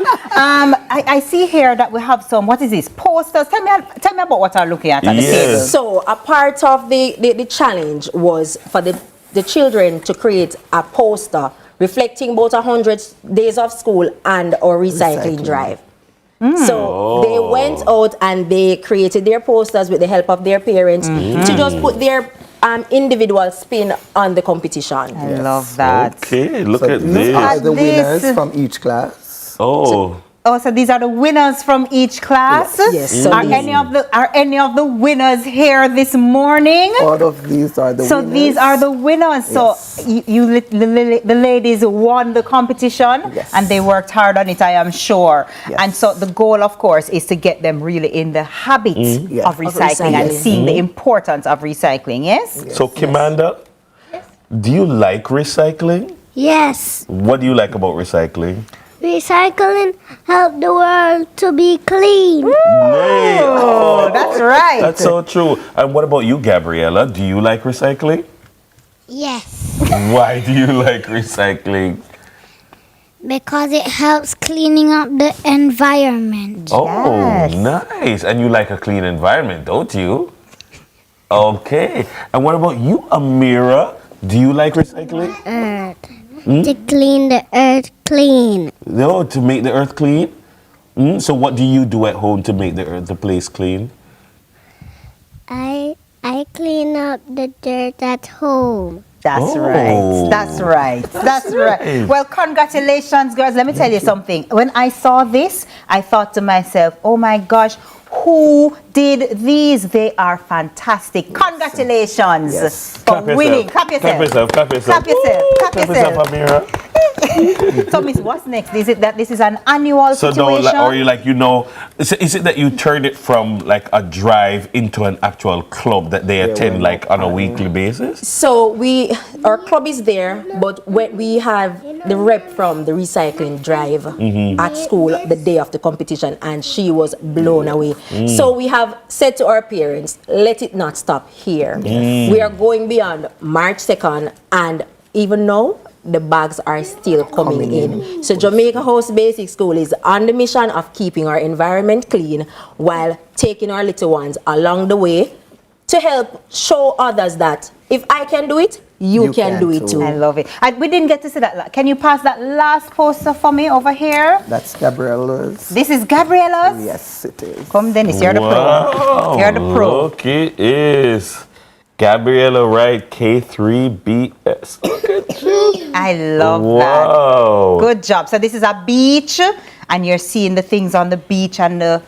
I see here that we have some, what is this, posters? Tell me about what I'm looking at the table. So a part of the challenge was for the children to create a poster reflecting both 100 days of school and our recycling drive. So they went out and they created their posters with the help of their parents to just put their individual spin on the competition. I love that. Okay, look so at these this. are the winners from each class. So these are the winners from each class. Yes. So are any of the winners here this morning? All of these are the winners. So these are the winners. So the ladies won the competition, and they worked hard on it, I am sure. And so the goal, of course, is to get them really in the habit of recycling and seeing the importance of recycling. Yes. So Kimanda, do you like recycling? Yes. What do you like about recycling? Recycling help the world to be clean. Oh, that's right. That's so true. And what about you, Gabriella? Do you like recycling? Yes. Why do you like recycling? Because it helps cleaning up the environment. Oh, nice. And you like a clean environment, don't you? Okay. And what about you, Amira? Do you like recycling? Earth. Hmm? To clean the earth clean. No, to make the earth clean? So what do you do at home to make the place clean? I clean up the dirt at home. That's right. That's right. That's right. Well, congratulations, girls. Let me tell you something. When I saw this, I thought to myself, oh my gosh, who did these? They are fantastic. Congratulations for winning. Clap yourself. Clap yourself. Clap yourself. Clap yourself. Clap yourself. Amira. So, Miss, what's next? Is it that this is an annual situation? Or is it that you turn it from like a drive into an actual club that they attend like on a weekly basis? So our club is there, but when we have the rep from the recycling drive at school the day of the competition, and she was blown away. So we have said to our parents, let it not stop here. We are going beyond March 2nd, and even now, the bags are still coming in. So Jamaica House Basic School is on the mission of keeping our environment clean while taking our little ones along the way to help show others that if I can do it, you can do it too. I love it. We didn't get to see that. Can you pass that last poster for me over here? That's Gabriella's. This is Gabriella's? Yes, it is. Come, Dennis, you're the pro. You're the pro. Look, it is. Gabriella Wright, K3BS. Look at you. I love that. Good job. So this is a beach, and you're seeing the things on the beach, and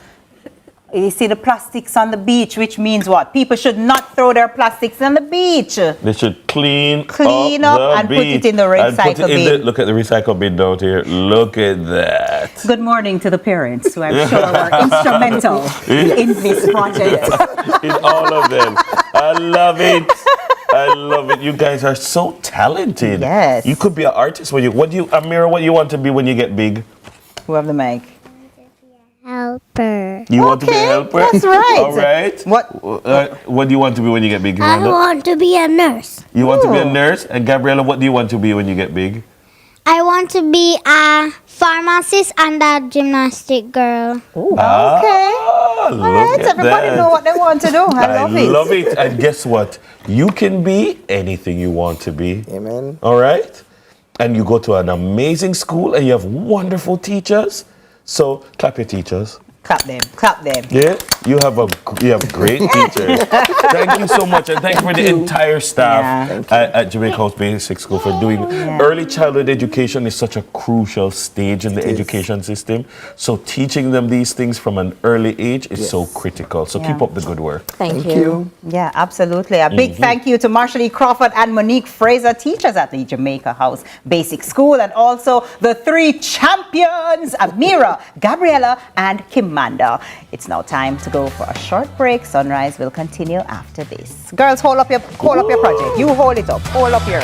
you see the plastics on the beach, which means what? People should not throw their plastics on the beach. They should clean up and put it in the recycle bin. Look at the recycle bin down here. Look at that. Good morning to the parents, who I'm sure were instrumental in this project. In all of them. I love it. I love it. You guys are so talented. Yes. You could be an artist when Amira, what do you want to be when you get big? Who have the mic? Helper. You want to be a helper? That's right. All right. What do you want to be when you get big? I want to be a nurse. You want to be a nurse? And Gabriella, what do you want to be when you get big? I want to be a pharmacist and a gymnastic girl. Okay. All right. Everybody know what they want to do. I love it. And guess what? You can be anything you want to be. Amen. All right? And you go to an amazing school and you have wonderful teachers. So clap your teachers. Clap them. Clap them. Yeah, you have great teachers. Thank you so much, and thank you for the entire staff at Jamaica House Basic School for doing. Early childhood education is such a crucial stage in the education system. So teaching them these things from an early age is so critical. So keep up the good work. Thank you. Yeah, absolutely. A big thank you to Marshall E. Crawford and Monique Fraser, teachers at the Jamaica House Basic School, and also the 3 champions, Amira, Gabriella, and Kim. It's now time to go for a short break. Sunrise will continue after this. Girls, hold up your project. You hold it up. Hold up yours.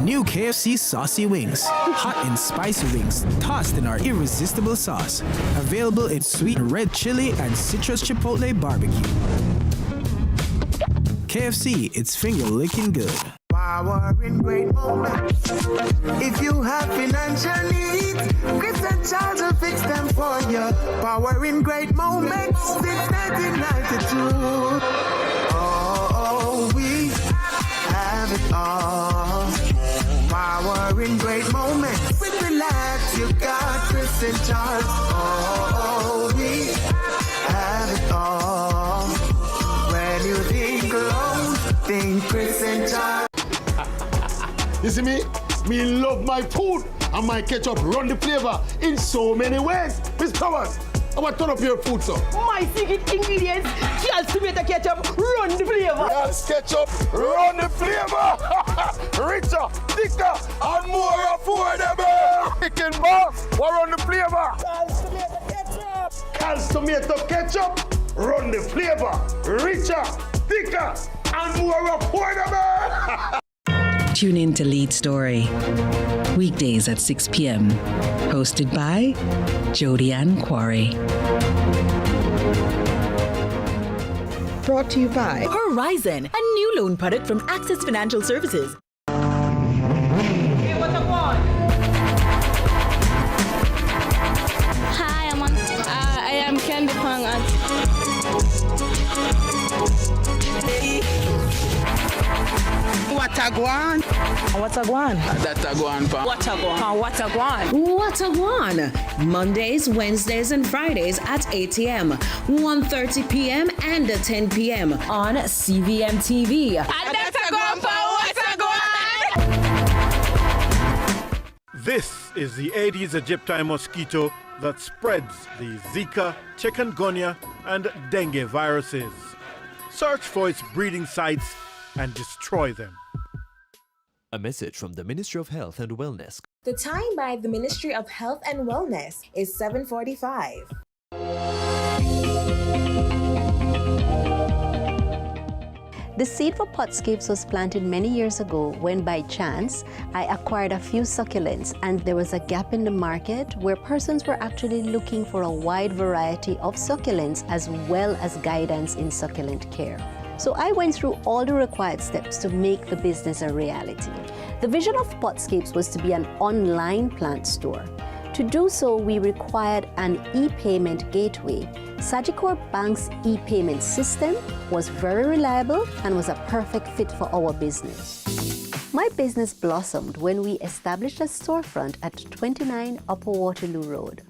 New KFC Saucy Wings. Hot and spicy wings tossed in our irresistible sauce. Available in sweet red chili and citrus chipotle barbecue. KFC, it's finger licking good. Power in great moments. If you have financial needs, Chris and Charles will fix them for you. Power in great moments since 1992. Oh, we have it all. Power in great moments. When relax, you got Chris and Charles. Oh, we have it all. When you think alone, think Chris and Charles. You see me? Me love my food and my ketchup run the flavor in so many ways. Miss Powers, I want to turn up your food, sir. My secret ingredients, just tomato ketchup, run the flavor. Yes, ketchup, run the flavor. Richer, thicker, and more affordable. Chicken boss, what run the flavor? Cal's tomato ketchup, run the flavor. Richer, thicker, and more affordable. Tune in to Lead Story, weekdays at 6 p.m. Hosted by Jody Ann Quarry. Brought to you by Horizon, a new loan product from Access Financial Services. Hey, what I want? Hi, I am Candy Pang at What a guan? What a guan? That a guan, pa. What a guan? What a guan? What a one! Mondays, Wednesdays, and Fridays at 8 a.m., 1:30 p.m., and 10 p.m. on CVMTV. That's a guan, what a guan? This is the Aedes aegypti mosquito that spreads the Zika, chikungunya, and dengue viruses. Search for its breeding sites and destroy them. A message from the Ministry of Health and Wellness. The time by the Ministry of Health and Wellness is 7:45. The seed for potscapes was planted many years ago when by chance I acquired a few succulents and there was a gap in the market where persons were actually looking for a wide variety of succulents as well as guidance in succulent care. So I went through all the required steps to make the business a reality. The vision of Potscapes was to be an online plant store. To do so, we required an e-payment gateway. Sagicor Bank's e-payment system was very reliable and was a perfect fit for our business. My business blossomed when we established a storefront at 29 Upper Waterloo Road.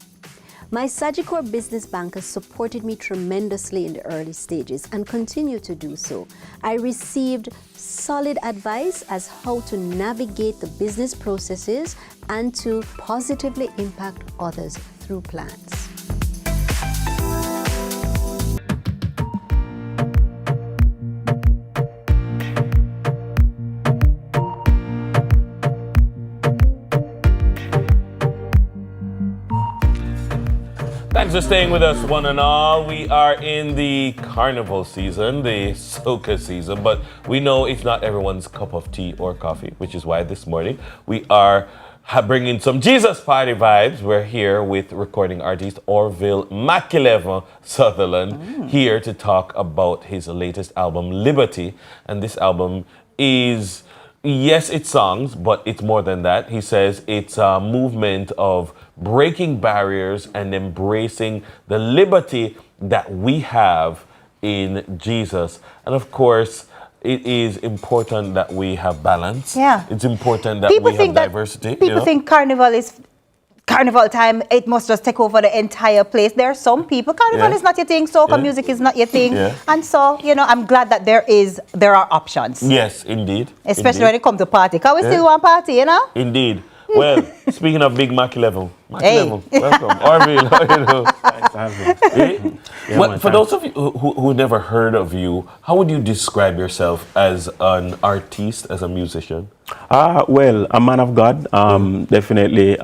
My Sagicor business bankers supported me tremendously in the early stages and continue to do so. I received solid advice as how to navigate the business processes and to positively impact others through plans. Thanks for staying with us, one and all. We are in the carnival season, the soca season, but we know it's not everyone's cup of tea or coffee, which is why this morning we are bringing some Jesus party vibes. We're here with recording artist Orville Mackelevan Sutherland, here to talk about his latest album, Liberty. And this album is, yes, it's songs, but it's more than that. He says it's a movement of breaking barriers and embracing the liberty that we have in Jesus. And of course, it is important that we have balance. Yeah. It's important that we have diversity. People think carnival is carnival time, it must just take over the entire place. There are some people, carnival is not your thing, soca music is not your thing. And so, you know, I'm glad that there are options. Yes, indeed. Especially when it comes to party. Because we still want party, you know? Indeed. Well, speaking of big Mackey level, welcome. Orville, how you know? Nice to have you. Well, for those of you who never heard of you, how would you describe yourself as an artist, as a musician? Well, a man of God, definitely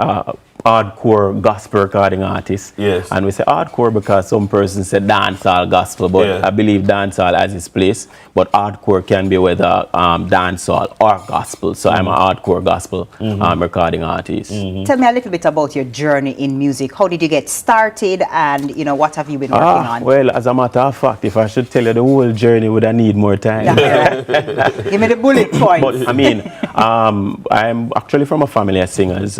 hardcore gospel recording artist. Yes. And we say hardcore because some persons say dancehall gospel, but I believe dancehall has its place. But hardcore can be whether dancehall or gospel. So I'm a hardcore gospel recording artist. Tell me a little bit about your journey in music. How did you get started, and you know, what have you been working on? Well, as a matter of fact, if I should tell you the whole journey, would I need more time? Give me the bullet points. But I mean, I'm actually from a family of singers.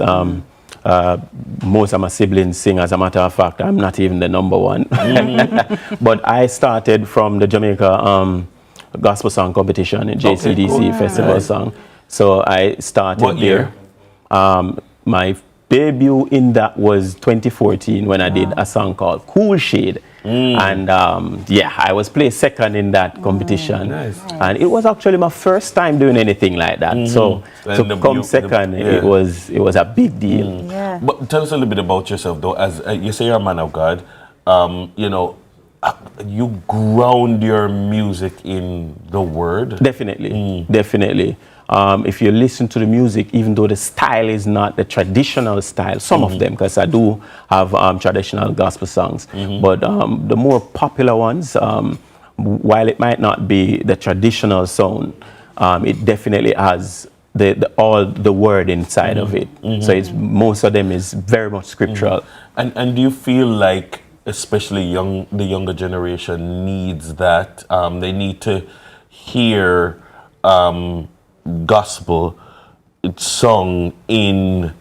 Most of my siblings sing. As a matter of fact, I'm not even the number one. But I started from the Jamaica gospel song competition in JCDC Festival Song. So I started What year? My debut in that was 2014 when I did a song called Cool Shade. And I was placed second in that competition. Nice. And it was actually my first time doing anything like that. So to come second, it was a big deal. But tell us a little bit about yourself, though. As you say, you're a man of God. you know, you ground your music in the word. Definitely, definitely. If you listen to the music, even though the style is not the traditional style, some of them, because I do have traditional gospel songs, but the more popular ones, while it might not be the traditional sound, it definitely has all the word inside of it. So it's, most of them is very much scriptural. And do you feel like, especially the younger generation needs that? They need to hear gospel sung in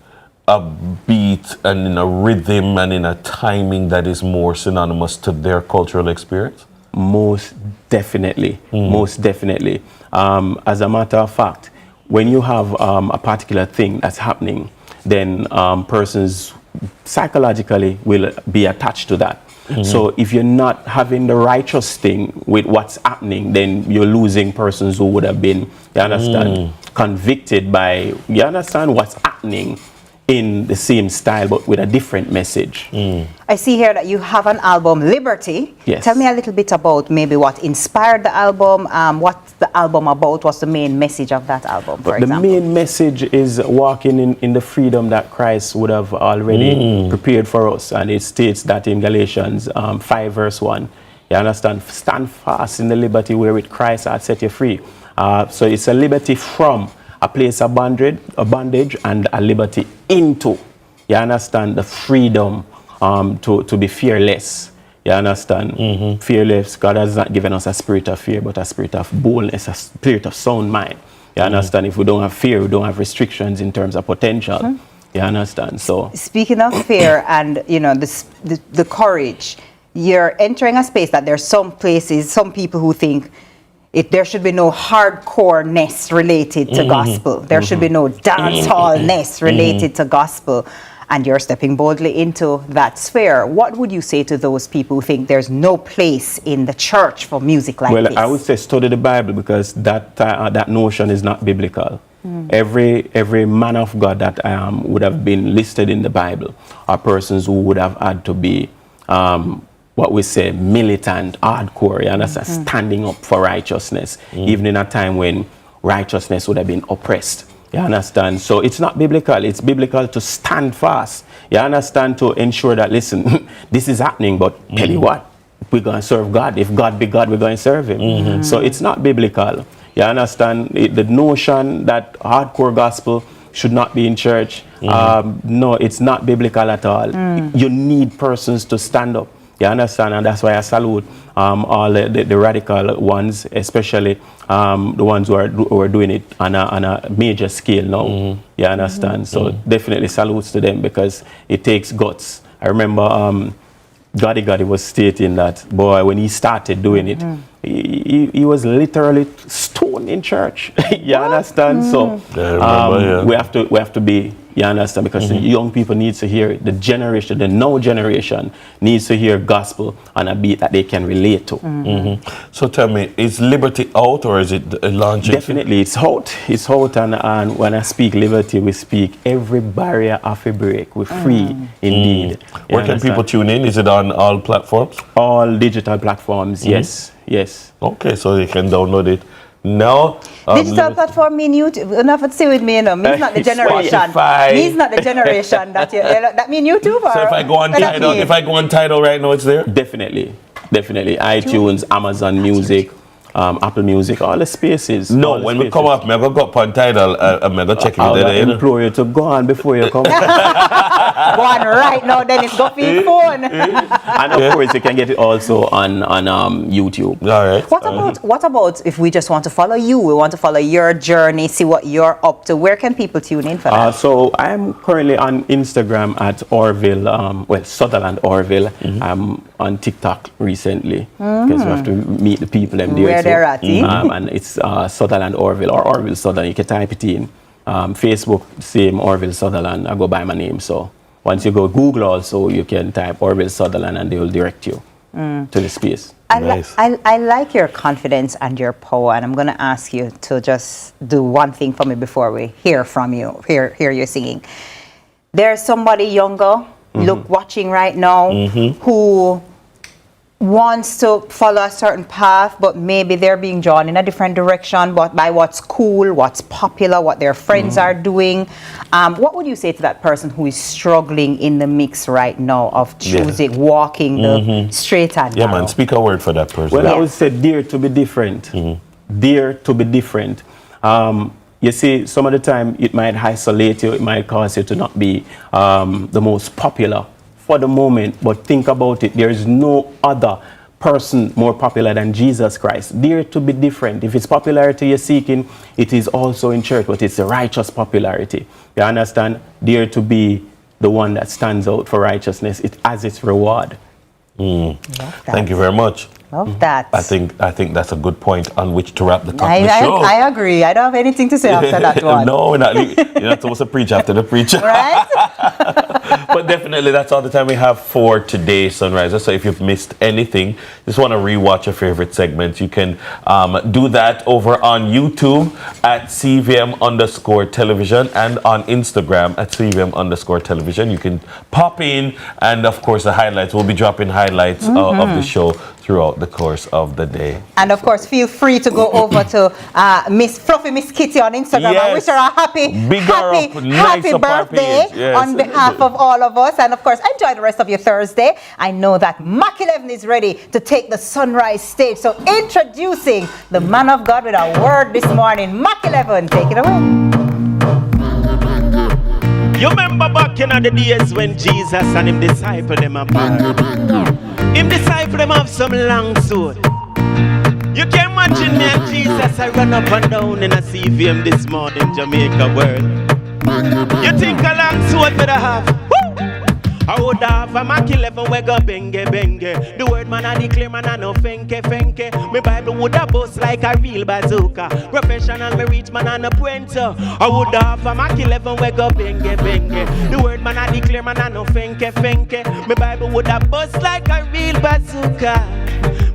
a beat and in a rhythm and in a timing that is more synonymous to their cultural experience? Most definitely, most definitely. As a matter of fact, when you have a particular thing that's happening, then persons psychologically will be attached to that. So if you're not having the righteous thing with what's happening, then you're losing persons who would have been, you understand, convicted by, you understand, what's happening in the same style but with a different message. I see here that you have an album, Liberty. Yes. Tell me a little bit about maybe what inspired the album, what's the album about, what's the main message of that album, for example? The main message is walking in the freedom that Christ would have already prepared for us. And it states that in Galatians 5 verse 1. You understand? Stand fast in the liberty wherewith Christ hath set you free. So it's a liberty from a place of bondage and a liberty into, you understand, the freedom to be fearless. You understand? Fearless. God has not given us a spirit of fear, but a spirit of boldness, a spirit of sound mind. You understand? If we don't have fear, we don't have restrictions in terms of potential. You understand? So, speaking of fear and, you know, the courage, you're entering a space that there's some places, some people who think there should be no hardcore-ness related to gospel. There should be no dance hall-ness related to gospel. And you're stepping boldly into that sphere. What would you say to those people who think there's no place in the church for music like this? Well, I would say study the Bible, because that notion is not biblical. Every man of God that would have been listed in the Bible are persons who would have had to be what we say militant, hardcore, you understand, standing up for righteousness, even in a time when righteousness would have been oppressed. You understand? So it's not biblical. It's biblical to stand fast. You understand? To ensure that, listen, this is happening, but tell you what, we're going to serve God. If God be God, we're going to serve Him. So it's not biblical. You understand? The notion that hardcore gospel should not be in church, no, it's not biblical at all. You need persons to stand up. You understand? And that's why I salute all the radical ones, especially the ones who are doing it on a major scale now. You understand? So definitely salutes to them, because it takes guts. I remember Gotti was stating that, boy, when he started doing it, he was literally stoned in church. You understand? So we have to be, you understand, because the young people need to hear it. The now generation needs to hear gospel on a beat that they can relate to. So tell me, is Liberty out, or is it launching? Definitely, it's out. It's out, and when I speak liberty, we speak every barrier of a break. We're free indeed. Where can people tune in? Is it on all platforms? All digital platforms, yes. Yes. Okay, so you can download it. No. Digital platform mean YouTube. You have to stay with me, you know. Me's not the generation. Me's not the generation that mean YouTube. So if I go on Tidal right now, it's there? Definitely. iTunes, Amazon Music, Apple Music, all the spaces. No, when we come up, I'm going to go up on Tidal, I'm going to check it. I implore you to go on before you come. Go on right now, then it's got your phone. And of course, you can get it also on YouTube. All right. What about if we just want to follow you? We want to follow your journey, see what you're up to. Where can people tune in for that? So I'm currently on Instagram at Orville, Sutherland Orville. I'm on TikTok recently, because we have to meet the people there. Where they're at, and it's Sutherland Orville, or Orville Sutherland. You can type it in. Facebook, same Orville Sutherland. I go by my name. So once you go Google also, you can type Orville Sutherland and they will direct you to the space. I like your confidence and your power, and I'm going to ask you to just do one thing for me before we hear from you, hear you singing. There's somebody younger, watching right now, who wants to follow a certain path, but maybe they're being drawn in a different direction, but by what's cool, what's popular, what their friends are doing. What would you say to that person who is struggling in the mix right now of choosing, walking the straight and narrow? Yeah, man, speak a word for that person. Well, I would say dare to be different. Dare to be different. You see, some of the time it might isolate you, it might cause you to not be the most popular for the moment, but think about it. There is no other person more popular than Jesus Christ. Dare to be different. If it's popularity you're seeking, it is also in church, but it's the righteous popularity. You understand? Dare to be the one that stands out for righteousness. It has its reward. Thank you very much. Love that. I think that's a good point on which to wrap the show. I agree. I don't have anything to say after that one. No, you're not supposed to preach after the preacher. Right? But definitely, that's all the time we have for today, Sunriser. So if you've missed anything, just want to rewatch your favorite segments, you can do that over on YouTube at CVM_television and on Instagram at CVM_television. You can pop in, and of course, the highlights. We'll be dropping highlights of the show throughout the course of the day. And of course, feel free to go over to Miss Kitty on Instagram and wish her a happy birthday on behalf of all of us. And of course, enjoy the rest of your Thursday. I know that Mac 11 is ready to take the sunrise stage. So introducing the man of God with a word this morning. Mac 11, take it away. You remember back in the days when Jesus and him disciple them apart. Him disciple them have some long sword. You can imagine me and Jesus I run up and down in a CVM this morning, Jamaica world. You think a long sword better have? I would have a Mac 11 we go benge benge. The word man I declare man I no fenke fenke. My Bible would have bust like a real bazooka. Professional me reach man I no puente. I would have a Mac 11 we go benge benge. The word man I declare man I no fenke fenke. My Bible would have bust like a real bazooka.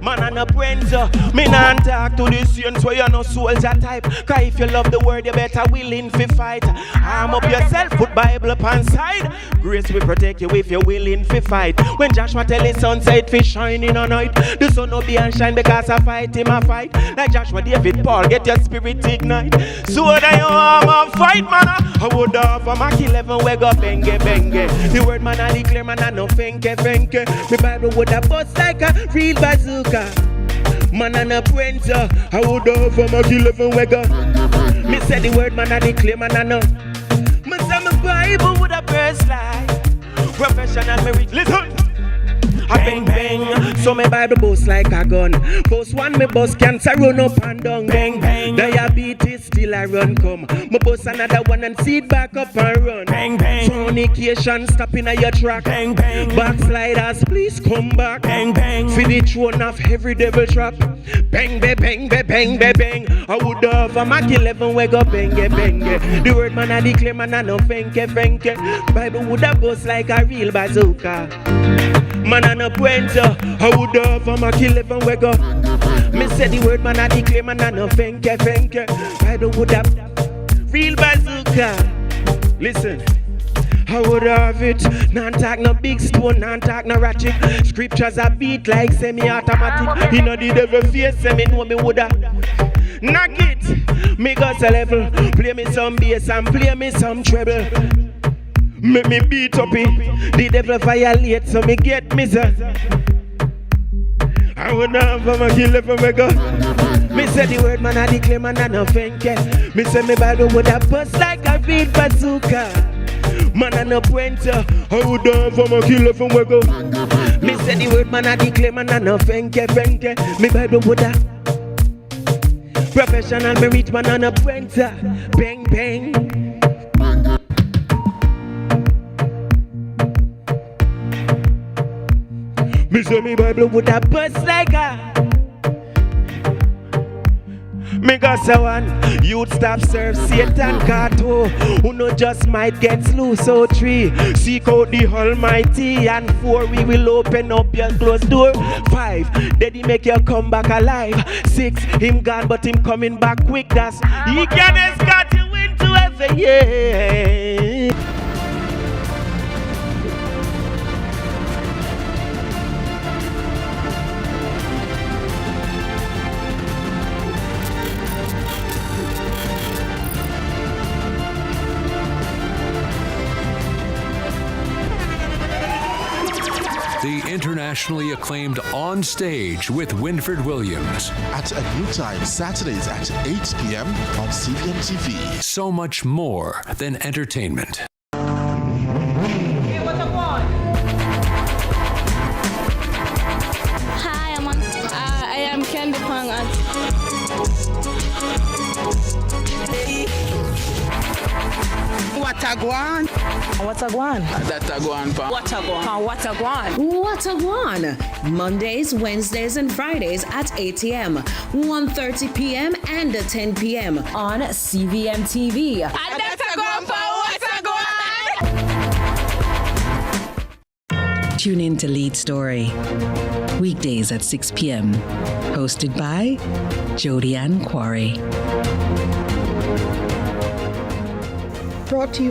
Man and a printer, me not talk to the saints where you no soldier type. Cause if you love the word, you better willing fi fight. Arm up yourself, put Bible upon side. Grace will protect you if you're willing fi fight. When Joshua tell his son say it fi shine in a night, the sun will be and shine because I fight him a fight. Like Joshua, David, Paul, get your spirit ignite. So that you arm a fight, man. I would have a Mac 11 we go benge benge. The word man I declare man I no fenke fenke. My Bible would have bust like a real bazooka. Man and a printer, I would have a Mac 11 we go. Me say the word man I declare man I know. Me say my Bible would have burst like professional me reach. Listen. A bang bang, so my Bible boast like a gun. Post one, me boss cancer run up and down. Bang bang, diabetes still I run come. Me boss another one and see it back up and run. Bang bang, fornication stopping at your track. Bang bang, backsliders please come back. Bang bang, for the throne of every devil trap. Bang bang bang bang bang bang bang. I would have a Mac 11 we go bang bang. The word man I declare man I no fenke fenke. Bible would have boast like a real bazooka. Man and a pointer, I would have a Mac 11 we go. Me say the word man I declare man I no fenke fenke. Bible would have real bazooka. Listen, I would have it. None talk no big stone, none talk no ratchet. Scriptures are beat like semi-automatic. You know the devil face, say me know me woulda. Knock it, me go to level. Play me some bass and play me some treble. Make me beat up it. The devil violate, so me get me sir. I would have a Mac 11 we go. Me say the word man I declare man I no fenke. Me say me Bible would have bust like a real bazooka. Man and a pointer, I would have a Mac 11 we go. Me say the word man I declare man I no fenke fenke. Me Bible would have professional me reach man and a pointer. Bang bang. Me say me Bible would have bust like a. Me got say one, you'd stop serve Satan carto. Who no just might get slew. So 3, seek out the Almighty. And 4, we will open up your closed door. 5, daddy make you come back alive. 6, him gone but him coming back quick. That's he can escort you into heaven, yeah. internationally acclaimed On Stage with Winford Williams. At a new time, Saturdays at 8 p.m. on CVM TV. So much more than entertainment. Hi, I am Candy Pang. What a guan? What a guan? That a guan, pa. What a guan? What a guan? What a Guan! Mondays, Wednesdays, and Fridays at 8 a.m., 1:30 p.m., and 10 p.m. on CVM TV. And that's a guan, pa. What a guan? Tune in to Lead Story. Weekdays at 6 p.m. Hosted by Jodianne Quarry. Brought to you